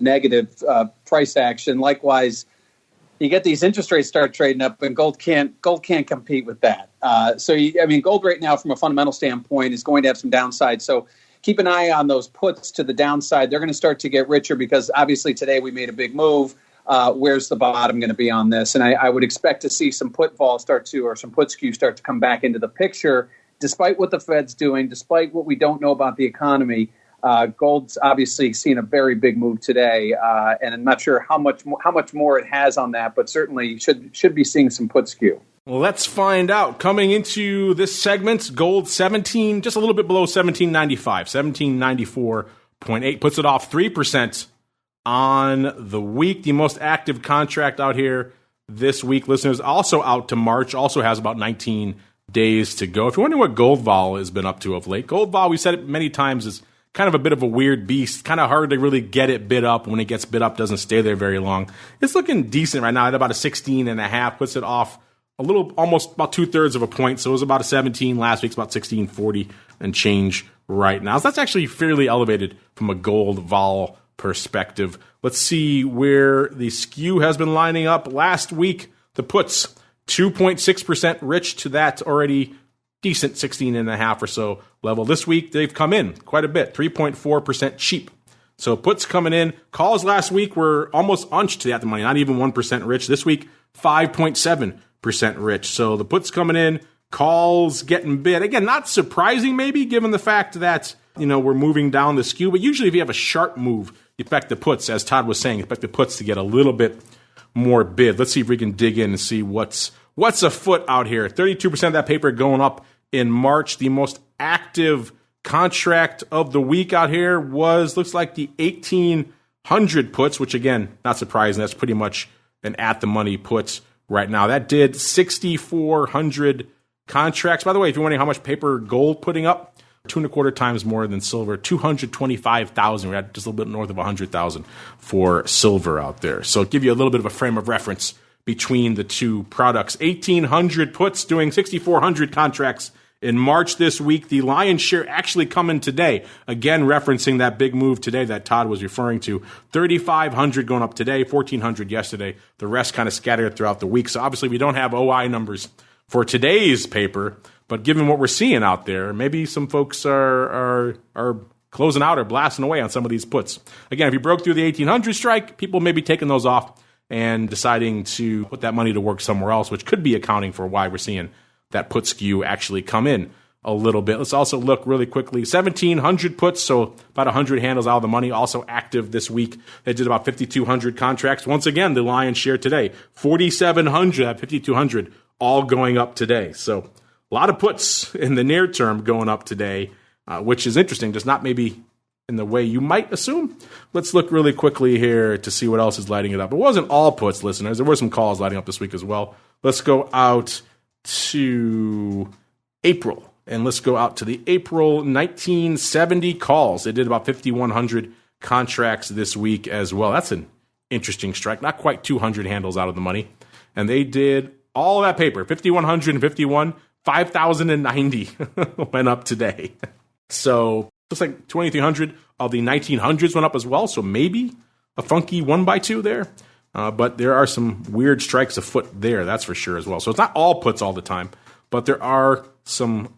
negative price action. Likewise, you get these interest rates start trading up, and gold can't compete with that. Gold right now, from a fundamental standpoint, is going to have some downside. So keep an eye on those puts to the downside. They're going to start to get richer because obviously today we made a big move. where's the bottom going to be on this? And I would expect to see some put vol or some put skew start to come back into the picture, despite what the Fed's doing, despite what we don't know about the economy. Gold's obviously seen a very big move today, and I'm not sure how much more it has on that, but certainly should be seeing some put skew. Well, let's find out. Coming into this segment, gold 17, just a little bit below 1795, 1794.8, puts it off 3% on the week. The most active contract out here this week, listeners, also out to March, also has about 19 days to go. If you're wondering what gold vol has been up to of late, gold vol, we said it many times, is kind of a bit of a weird beast, kind of hard to really get it bid up. When it gets bid up, doesn't stay there very long. It's looking decent right now at about a 16.5, puts it off a little, almost about 2/3 of a point. So it was about a 17 last week, it's about 16.40 and change right now. So that's actually fairly elevated from a gold vol perspective. Let's see where the skew has been lining up. Last week, the puts 2.6% rich to that already decent 16.5 or so level. This week, they've come in quite a bit, 3.4% cheap. So puts coming in. Calls last week were almost unched to the money, not even 1% rich. This week, 5.7% rich. So the puts coming in, calls getting bid. Again, not surprising maybe, given the fact that, we're moving down the skew. But usually if you have a sharp move, you expect the puts, as Todd was saying, expect the puts to get a little bit more bid. Let's see if we can dig in and see what's afoot out here. 32% of that paper going up in March. The most active contract of the week out here looks like the 1800 puts, which again, not surprising. That's pretty much an at-the-money put right now. That did 6,400 contracts. By the way, if you're wondering how much paper gold putting up, 2.25 times more than silver, 225,000. We're at just a little bit north of 100,000 for silver out there. So give you a little bit of a frame of reference between the two products. 1,800 puts doing 6,400 contracts in March this week. The lion's share actually coming today. Again, referencing that big move today that Todd was referring to. 3,500 going up today, 1,400 yesterday. The rest kind of scattered throughout the week. So obviously we don't have OI numbers for today's paper, but given what we're seeing out there, maybe some folks are closing out or blasting away on some of these puts. Again, if you broke through the 1,800 strike, people may be taking those off and deciding to put that money to work somewhere else, which could be accounting for why we're seeing that put skew actually come in a little bit. Let's also look really quickly. 1,700 puts, so about 100 handles out of the money, also active this week. They did about 5,200 contracts. Once again, the lion's share today. 4,700, 5,200, all going up today. So a lot of puts in the near term going up today, which is interesting, just not maybe in the way you might assume. Let's look really quickly here to see what else is lighting it up. It wasn't all puts, listeners. There were some calls lighting up this week as well. Let's go out to April, and let's go out to the April 1970 calls. They did about 5,100 contracts this week as well. That's an interesting strike. Not quite 200 handles out of the money. And they did all that paper, 5,151, 5,090 went up today. So looks like 2,300 of the 1900s went up as well. So maybe a funky 1x2 there. But there are some weird strikes afoot there, that's for sure as well. So it's not all puts all the time, but there are some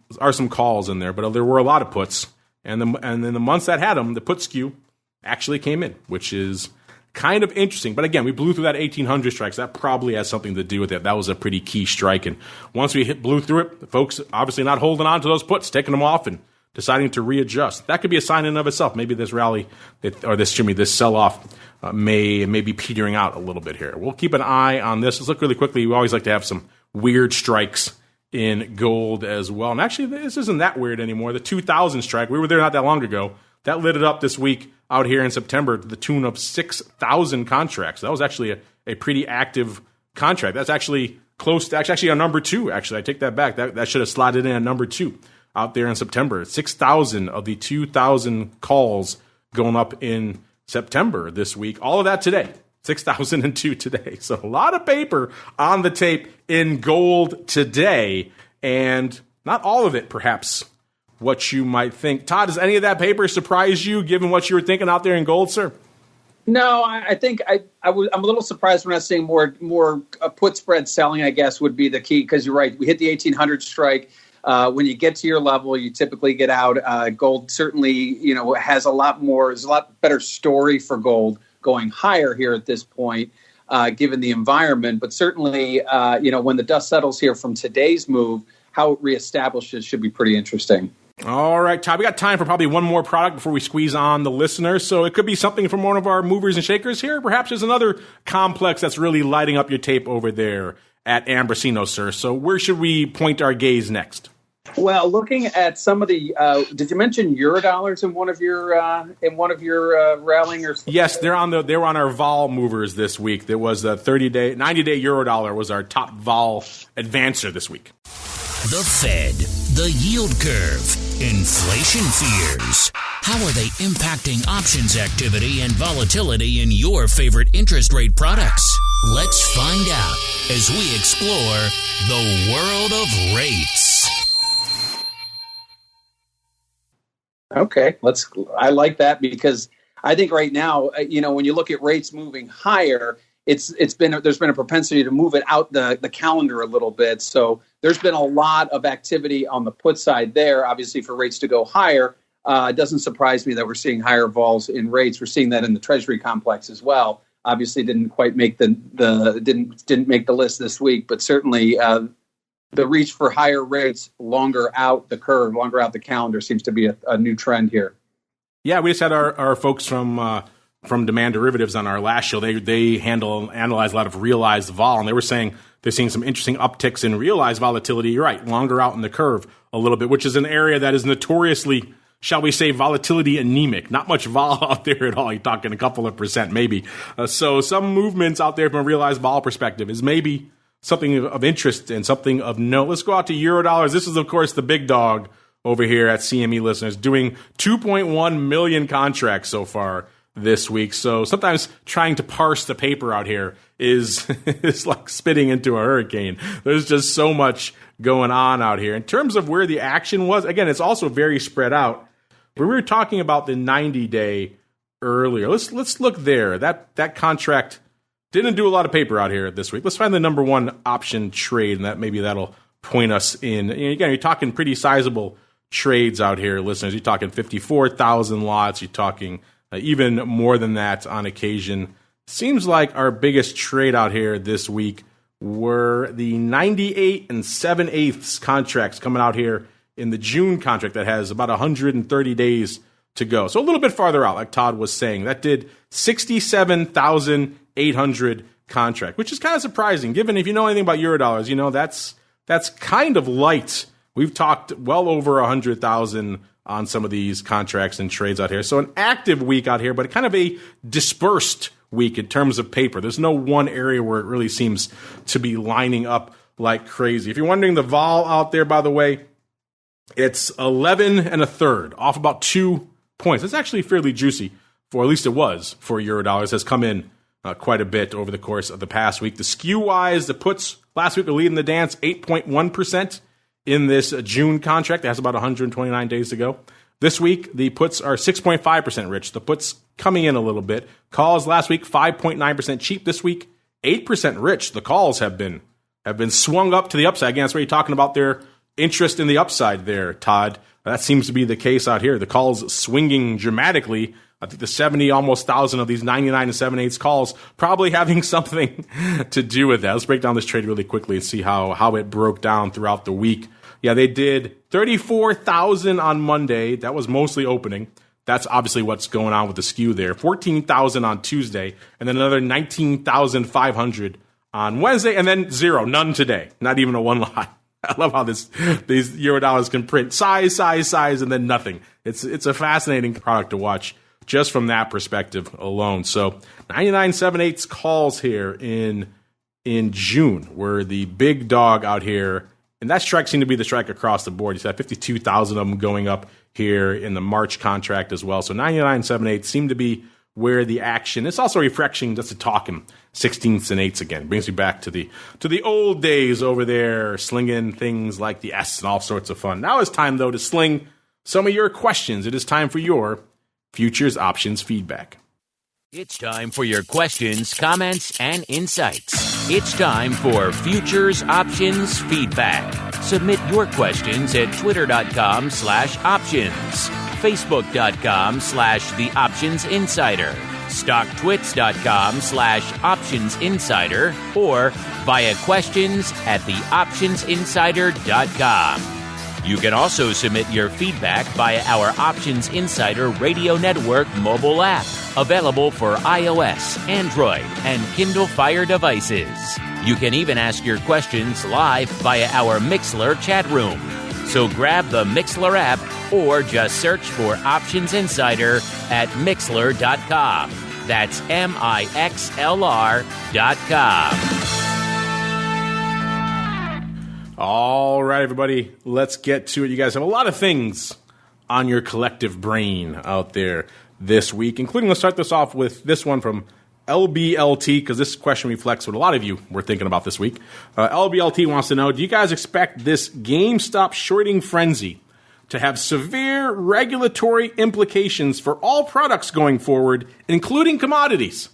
calls in there. But there were a lot of puts, and then the months that had them, the put skew actually came in, which is kind of interesting. But again, we blew through that 1,800 strikes. That probably has something to do with it. That was a pretty key strike, and once we blew through it, the folks obviously not holding on to those puts, taking them off and deciding to readjust. That could be a sign in of itself. Maybe this rally this sell-off may be petering out a little bit here. We'll keep an eye on this. Let's look really quickly. We always like to have some weird strikes in gold as well. And actually, this isn't that weird anymore. The 2000 strike, we were there not that long ago. That lit it up this week out here in September to the tune of 6,000 contracts. That was actually a pretty active contract. That's actually close to actually on number 2. Actually, I take that back. That should have slotted in at number 2 out there in September. 6,000 of the 2,000 calls going up in September this week. All of that today. 6,002 today. So a lot of paper on the tape in gold today, and not all of it perhaps what you might think. Todd, does any of that paper surprise you given what you were thinking out there in gold, sir? No, I think I'm a little surprised when I'm seeing more put spread selling, I guess, would be the key, because you're right. We hit the 1,800 strike. When you get to your level, you typically get out. Gold certainly, has a lot better story for gold going higher here at this point. given the environment. But certainly, when the dust settles here from today's move, how it reestablishes should be pretty interesting. All right, Todd, we got time for probably one more product before we squeeze on the listeners. So it could be something from one of our movers and shakers here. Perhaps there's another complex that's really lighting up your tape over there at Ambrosino, sir. So where should we point our gaze next? Well, looking at some of the, did you mention Eurodollars in one of your rallying or something? Yes, they were on our vol movers this week. There was a 90-day Eurodollar was our top vol advancer this week. The Fed, the yield curve, inflation fears. How are they impacting options activity and volatility in your favorite interest rate products? Let's find out as we explore the world of rates. Okay, I like that because I think right now, when you look at rates moving higher, there's been a propensity to move it out the calendar a little bit. So there's been a lot of activity on the put side there, obviously for rates to go higher. It doesn't surprise me that we're seeing higher vols in rates. We're seeing that in the Treasury complex as well. Obviously didn't quite make didn't make the list this week, but certainly the reach for higher rates longer out the curve, longer out the calendar seems to be a new trend here. Yeah, we just had our folks from Demand Derivatives on our last show. They analyze a lot of realized vol, and they were saying they're seeing some interesting upticks in realized volatility. You're right, longer out in the curve a little bit, which is an area that is notoriously, shall we say, volatility anemic. Not much vol out there at all. You're talking a couple of percent maybe. So some movements out there from a realized vol perspective is maybe something of interest and something of note. Let's go out to Eurodollars. This is, of course, the big dog over here at CME Listeners, doing 2.1 million contracts so far this week. So sometimes trying to parse the paper out here is like spitting into a hurricane. There's just so much going on out here. In terms of where the action was, again, it's also very spread out. We were talking about the 90-day earlier. Let's look there. That contract didn't do a lot of paper out here this week. Let's find the number one option trade, and that'll point us in. Again, you're talking pretty sizable trades out here, listeners. You're talking 54,000 lots. You're talking even more than that on occasion. Seems like our biggest trade out here this week were the 98 and 7/8 contracts coming out here in the June contract that has about 130 days to go. So a little bit farther out, like Todd was saying. That did 67,800 contract, which is kind of surprising, given if you know anything about Eurodollars, that's kind of light. We've talked well over 100,000 on some of these contracts and trades out here. So an active week out here, but kind of a dispersed week in terms of paper. There's no one area where it really seems to be lining up like crazy. If you're wondering, the vol out there, by the way, it's 11 1/3, off about 2 points. It's actually fairly juicy, for at least it was for Eurodollars. Has come in quite a bit over the course of the past week. The skew-wise, the puts last week were leading the dance, 8.1%. In this June contract that has about 129 days to go. This week, the puts are 6.5% rich. The puts coming in a little bit. Calls last week, 5.9% cheap. This week, 8% rich. The calls have been swung up to the upside. Again, that's where you're talking about their interest in the upside there, Todd. That seems to be the case out here. The calls swinging dramatically. I think the 70 almost 1,000 of these 99 and 7/8 calls probably having something to do with that. Let's break down this trade really quickly and see how it broke down throughout the week. Yeah, they did 34,000 on Monday. That was mostly opening. That's obviously what's going on with the skew there. 14,000 on Tuesday, and then another 19,500 on Wednesday, and then zero, none today. Not even a one lot. I love how these Eurodollars can print size, and then nothing. It's a fascinating product to watch just from that perspective alone. So 99 7/8 calls here in June were the big dog out here. And that strike seemed to be the strike across the board. You said 52,000 of them going up here in the March contract as well. So 99 7/8 seemed to be where the action. It's also refreshing just to talk in 16ths and 8ths again. Brings me back to the old days over there, slinging things like the S and all sorts of fun. Now it's time, though, to sling some of your questions. It is time for your Futures Options feedback. It's time for your questions, comments, and insights. It's time for Futures Options Feedback. Submit your questions at twitter.com/options, facebook.com/theoptionsinsider, stocktwits.com/optionsinsider, or via questions@theoptionsinsider.com. You can also submit your feedback via our Options Insider Radio Network mobile app, available for iOS, Android, and Kindle Fire devices. You can even ask your questions live via our Mixlr chat room. So grab the Mixlr app or just search for Options Insider at Mixlr.com. That's Mixlr.com. All right, everybody, let's get to it. You guys have a lot of things on your collective brain out there this week, including, let's start this off with this one from LBLT, because this question reflects what a lot of you were thinking about this week. LBLT wants to know, do you guys expect this GameStop shorting frenzy to have severe regulatory implications for all products going forward, including commodities?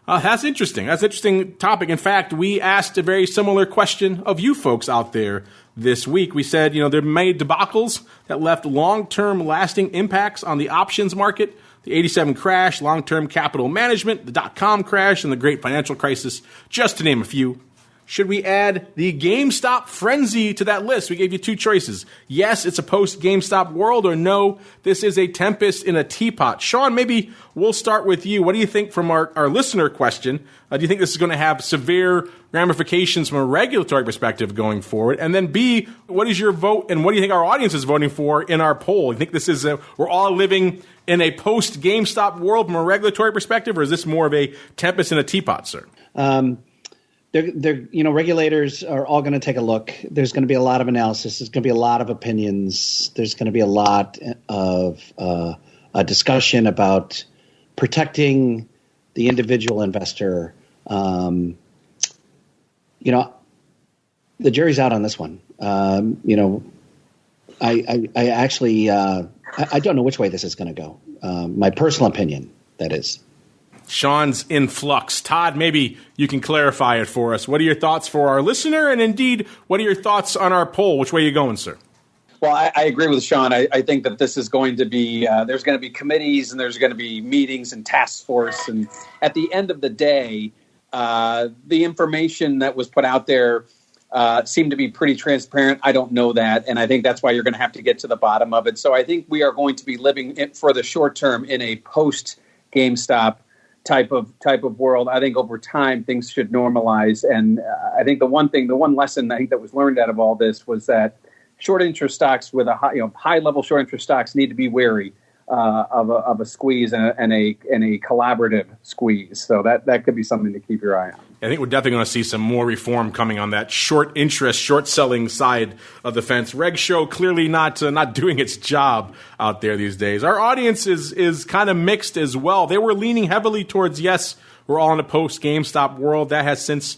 That's interesting. That's an interesting topic. In fact, we asked a very similar question of you folks out there this week. We said, there may debacles that left long-term lasting impacts on the options market. The 87 crash, long-term capital management, the dot-com crash, and the great financial crisis, just to name a few. Should we add the GameStop frenzy to that list? We gave you two choices. Yes, it's a post-GameStop world, or no, this is a tempest in a teapot. Sean, maybe we'll start with you. What do you think from our listener question? Do you think this is going to have severe ramifications from a regulatory perspective going forward? And then B, what is your vote, and what do you think our audience is voting for in our poll? You think this is we're all living in a post-GameStop world from a regulatory perspective, or is this more of a tempest in a teapot, sir? Regulators are all going to take a look. There's going to be a lot of analysis. There's going to be a lot of opinions. There's going to be a lot of a discussion about protecting the individual investor. The jury's out on this one. I actually I don't know which way this is going to go. My personal opinion, that is. Sean's in flux. Todd, maybe you can clarify it for us. What are your thoughts for our listener? And indeed, what are your thoughts on our poll? Which way are you going, sir? Well, I agree with Sean. I think that this is going to be, there's going to be committees and there's going to be meetings and task force. And at the end of the day, the information that was put out there seemed to be pretty transparent. I don't know that. And I think that's why you're going to have to get to the bottom of it. So I think we are going to be living for the short term in a post-GameStop type of world. I think over time things should normalize, and I think the one lesson I think that was learned out of all this was that short interest stocks with a high level short interest stocks need to be wary of a squeeze and a collaborative squeeze. So that could be something to keep your eye on. I think we're definitely going to see some more reform coming on that short interest, short selling side of the fence. Reg Show clearly not doing its job out there these days. Our audience is kind of mixed as well. They were leaning heavily towards, yes, we're all in a post-GameStop world. That has since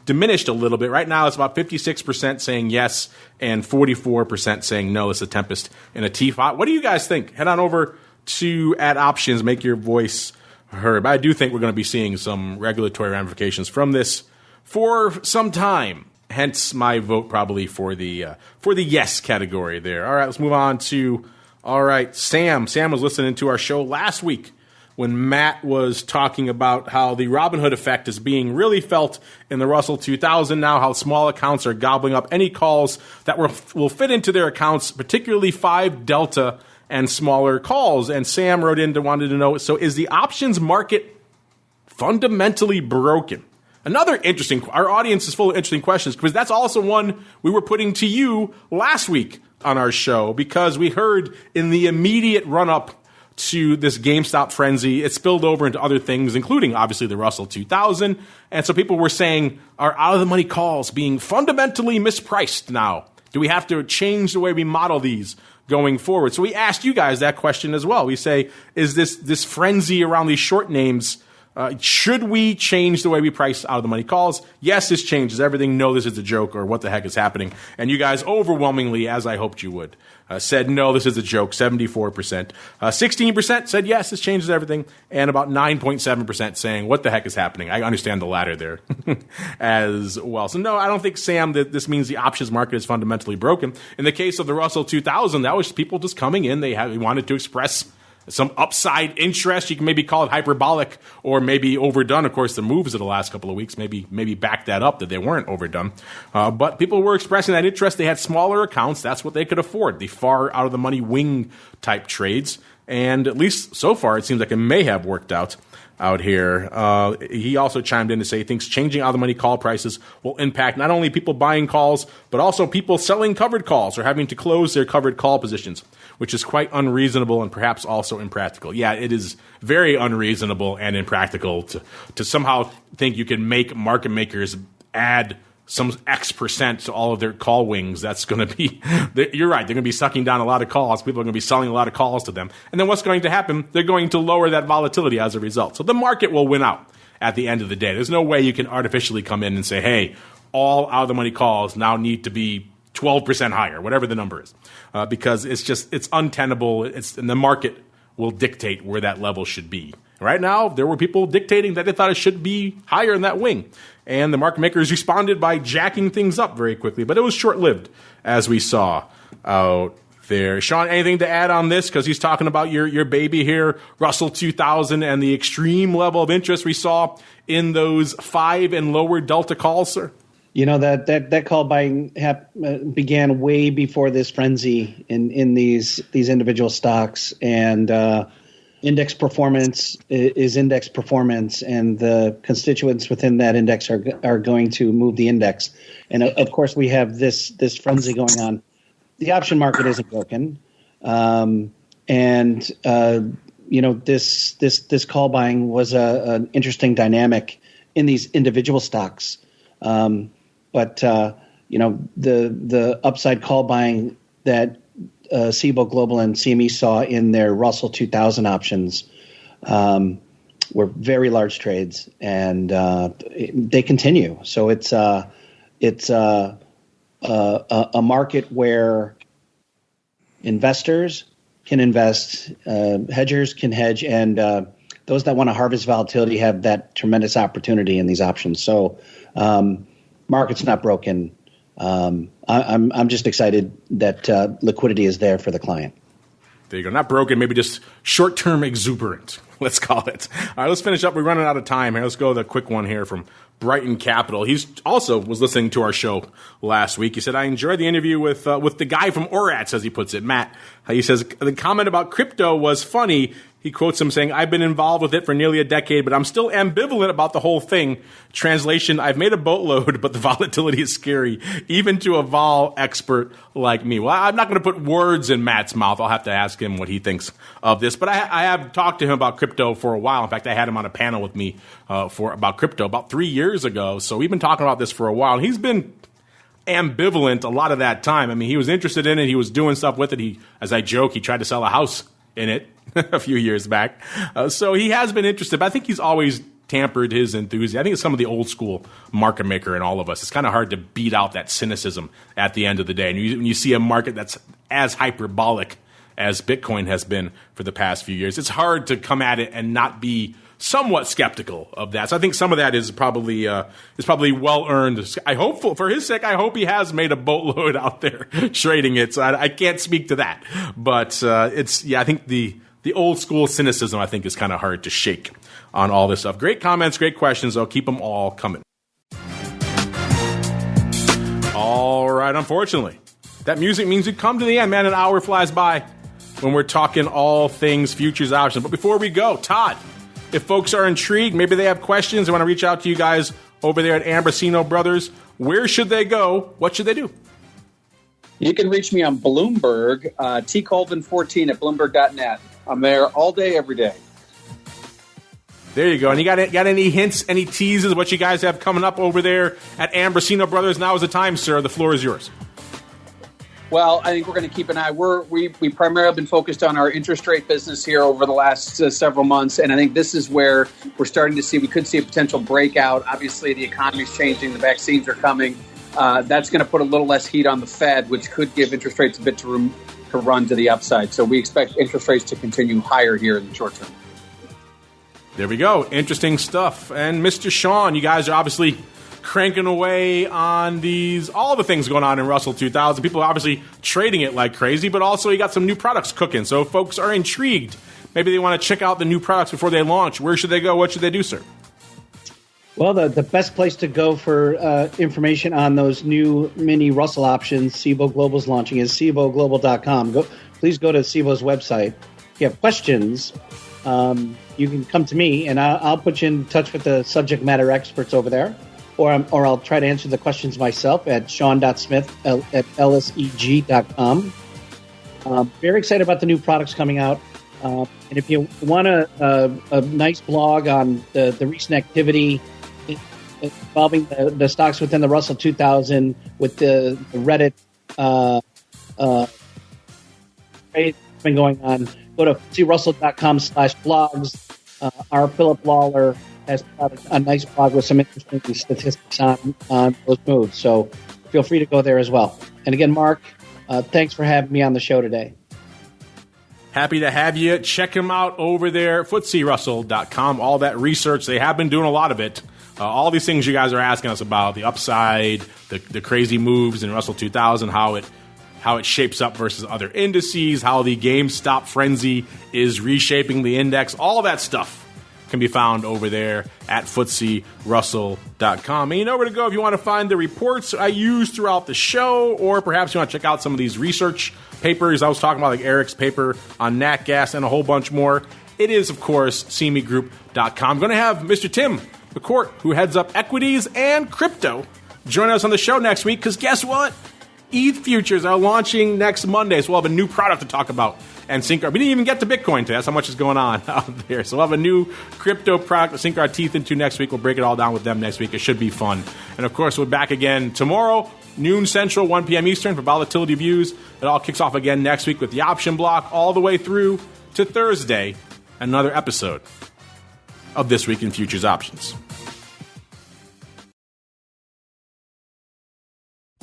diminished a little bit. Right now it's about 56% saying yes and 44% saying no. It's a tempest in a teapot. What do you guys think? Head on over to @options, make your voice heard. But I do think we're going to be seeing some regulatory ramifications from this for some time. Hence my vote probably for the yes category there. All right, let's move on to, Sam. Sam was listening to our show last week when Matt was talking about how the Robinhood effect is being really felt in the Russell 2000 now, how small accounts are gobbling up any calls that will fit into their accounts, particularly 5 Delta and smaller calls. And Sam wrote in wanted to know, so is the options market fundamentally broken? Another interesting, our audience is full of interesting questions, because that's also one we were putting to you last week on our show, because we heard in the immediate run-up to this GameStop frenzy, it spilled over into other things, including obviously the Russell 2000. And so people were saying, are out-of-the-money calls being fundamentally mispriced now? Do we have to change the way we model these going forward? So we asked you guys that question as well. We say, is this frenzy around these short names, should we change the way we price out-of-the-money calls? Yes, this changes everything. No, this is a joke, or what the heck is happening? And you guys overwhelmingly, as I hoped you would, said no, this is a joke, 74%. 16% said yes, this changes everything, and about 9.7% saying what the heck is happening. I understand the latter there as well. So no, I don't think, Sam, that this means the options market is fundamentally broken. In the case of the Russell 2000, that was people just coming in. They wanted to express some upside interest. You can maybe call it hyperbolic or maybe overdone. Of course, the moves of the last couple of weeks maybe back that up, that they weren't overdone. But people were expressing that interest. They had smaller accounts. That's what they could afford, the far out of the money wing type trades. And at least so far, it seems like it may have worked out here. He also chimed in to say he thinks changing out of the money call prices will impact not only people buying calls, but also people selling covered calls or having to close their covered call positions, which is quite unreasonable and perhaps also impractical. Yeah, it is very unreasonable and impractical to somehow think you can make market makers add some X percent to all of their call wings. That's going to be, you're right, they're going to be sucking down a lot of calls. People are going to be selling a lot of calls to them. And then what's going to happen? They're going to lower that volatility as a result. So the market will win out at the end of the day. There's no way you can artificially come in and say, hey, all out of the money calls now need to be 12% higher, whatever the number is, because it's untenable. And the market will dictate where that level should be. Right now, there were people dictating that they thought it should be higher in that wing. And the market makers responded by jacking things up very quickly. But it was short-lived, as we saw out there. Sean, anything to add on this? Because he's talking about your baby here, Russell 2000, and the extreme level of interest we saw in those 5 and lower delta calls, sir. You know, that call buying began way before this frenzy in these individual stocks. And index performance is index performance, and the constituents within that index are going to move the index. And of course, we have this frenzy going on. The option market isn't broken, and this call buying was an interesting dynamic in these individual stocks. But the upside call buying that Cboe Global and CME saw in their Russell 2000 options were very large trades, and they continue. So it's a market where investors can invest, hedgers can hedge, and those that want to harvest volatility have that tremendous opportunity in these options. So market's not broken. I'm just excited that liquidity is there for the client. There you go. Not broken, maybe just short-term exuberant, let's call it. All right, let's finish up. We're running out of time here. Let's go with a quick one here from Brighton Capital. He's also was listening to our show last week. He said, I enjoyed the interview with the guy from ORATS, as he puts it, Matt. He says, the comment about crypto was funny. He quotes him saying, I've been involved with it for nearly a decade, but I'm still ambivalent about the whole thing. Translation, I've made a boatload, but the volatility is scary, even to a vol expert like me. Well, I'm not going to put words in Matt's mouth. I'll have to ask him what he thinks of this. But I have talked to him about crypto for a while. In fact, I had him on a panel with me about crypto about 3 years ago. So we've been talking about this for a while. He's been ambivalent a lot of that time. I mean, he was interested in it. He was doing stuff with it. As I joke, he tried to sell a house in it a few years back. So he has been interested, but I think he's always tampered his enthusiasm. I think it's some of the old school market maker in all of us. It's kind of hard to beat out that cynicism at the end of the day. And when you see a market that's as hyperbolic as Bitcoin has been for the past few years, it's hard to come at it and not be somewhat skeptical of that. So I think some of that is probably well earned. I hope for his sake, I hope he has made a boatload out there trading it. So I can't speak to that, but I think the old school cynicism I think is kind of hard to shake on all this stuff. Great comments, great questions. I'll keep them all coming. All right, unfortunately, that music means we come to the end, man. An hour flies by when we're talking all things futures options. But before we go, Todd, if folks are intrigued, maybe they have questions, they want to reach out to you guys over there at Ambrosino Brothers, where should they go? What should they do? You can reach me on Bloomberg, tcolvin14 at bloomberg.net. I'm there all day, every day. There you go. And you got any hints, any teases, what you guys have coming up over there at Ambrosino Brothers? Now is the time, sir. The floor is yours. Well, I think we're going to keep an eye. We primarily have been focused on our interest rate business here over the last several months, and I think this is where we're starting to see, we could see a potential breakout. Obviously, the economy's changing. The vaccines are coming. That's going to put a little less heat on the Fed, which could give interest rates a bit of room to run to the upside. So we expect interest rates to continue higher here in the short term. There we go. Interesting stuff. And Mr. Sean, you guys are obviously cranking away on all the things going on in Russell 2000. People are obviously trading it like crazy, but also you got some new products cooking. So if folks are intrigued, maybe they want to check out the new products before they launch. Where should they go? What should they do, sir? Well, the best place to go for information on those new mini Russell options CBOE Global's launching is cboglobal.com. Please go to CBOE's website. If you have questions, you can come to me, and I'll put you in touch with the subject matter experts over there, or I'll try to answer the questions myself at sean.smith@lseg.com. Very excited about the new products coming out. And if you want a nice blog on the recent activity involving the stocks within the Russell 2000 with the Reddit trade that's been going on, go to FTSERussell.com/blogs. Our Philip Lawler has put a nice blog with some interesting statistics on those moves. So feel free to go there as well. And again, Mark, thanks for having me on the show today. Happy to have you. Check them out over there, FTSERussell.com. All that research, they have been doing a lot of it. All these things you guys are asking us about, the upside, the crazy moves in Russell 2000, how it shapes up versus other indices, how the GameStop frenzy is reshaping the index, all that stuff can be found over there at FTSERussell.com. And you know where to go if you want to find the reports I use throughout the show, or perhaps you want to check out some of these research papers I was talking about, like Eric's paper on nat gas and a whole bunch more. It is, of course, cmegroup.com. I'm going to have Mr. Tim McCourt, who heads up equities and crypto, join us on the show next week, because guess what? ETH futures are launching next Monday, so we'll have a new product to talk about and sink our... We didn't even get to Bitcoin today. That's how much is going on out there. So we'll have a new crypto product to sink our teeth into next week. We'll break it all down with them next week. It should be fun. And, of course, we're back again tomorrow, noon Central, 1 p.m. Eastern, for Volatility Views. It all kicks off again next week with the option block all the way through to Thursday, another episode of This Week in Futures Options.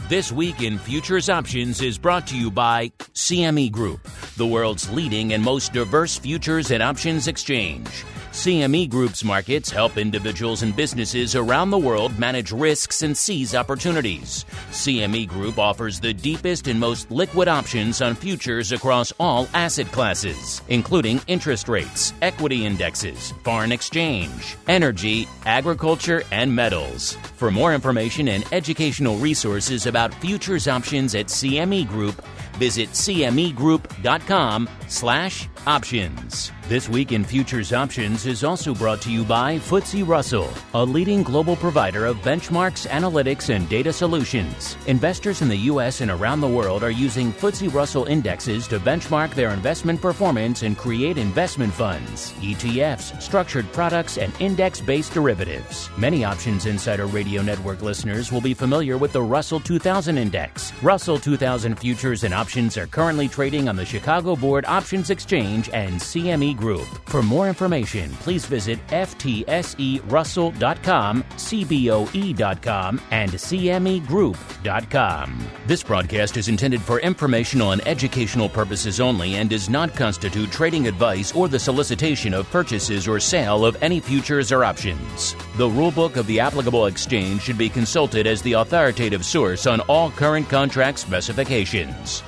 This Week in Futures Options is brought to you by CME Group, the world's leading and most diverse futures and options exchange. CME Group's markets help individuals and businesses around the world manage risks and seize opportunities. CME Group offers the deepest and most liquid options on futures across all asset classes, including interest rates, equity indexes, foreign exchange, energy, agriculture, and metals. For more information and educational resources about futures options at CME Group, visit cmegroup.com/options. This Week in Futures Options is also brought to you by FTSE Russell, a leading global provider of benchmarks, analytics, and data solutions. Investors in the U.S. and around the world are using FTSE Russell indexes to benchmark their investment performance and create investment funds, ETFs, structured products, and index-based derivatives. Many Options Insider Radio Network listeners will be familiar with the Russell 2000 Index. Russell 2000 futures and options are currently trading on the Chicago Board Options Exchange and CME Group. For more information, please visit FTSERussell.com, CBOE.com, and CMEGroup.com. This broadcast is intended for informational and educational purposes only and does not constitute trading advice or the solicitation of purchases or sale of any futures or options. The rulebook of the applicable exchange should be consulted as the authoritative source on all current contract specifications.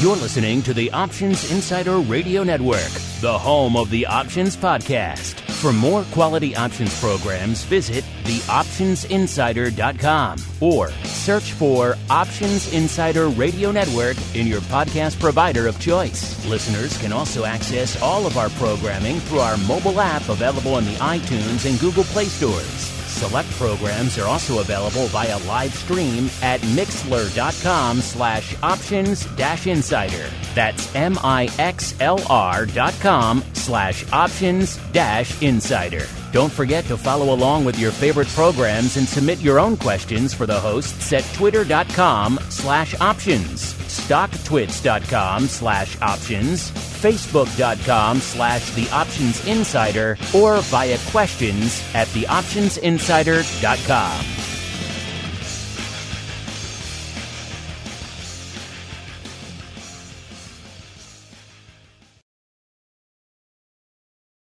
You're listening to the Options Insider Radio Network, the home of the Options Podcast. For more quality options programs, visit theoptionsinsider.com or search for Options Insider Radio Network in your podcast provider of choice. Listeners can also access all of our programming through our mobile app available in the iTunes and Google Play stores. Select programs are also available via live stream at mixlr.com/options-insider. That's mixlr.com/options-insider. Don't forget to follow along with your favorite programs and submit your own questions for the hosts at twitter.com/options, stocktwits.com/options, facebook.com/theoptionsinsider, or via questions at theoptionsinsider.com.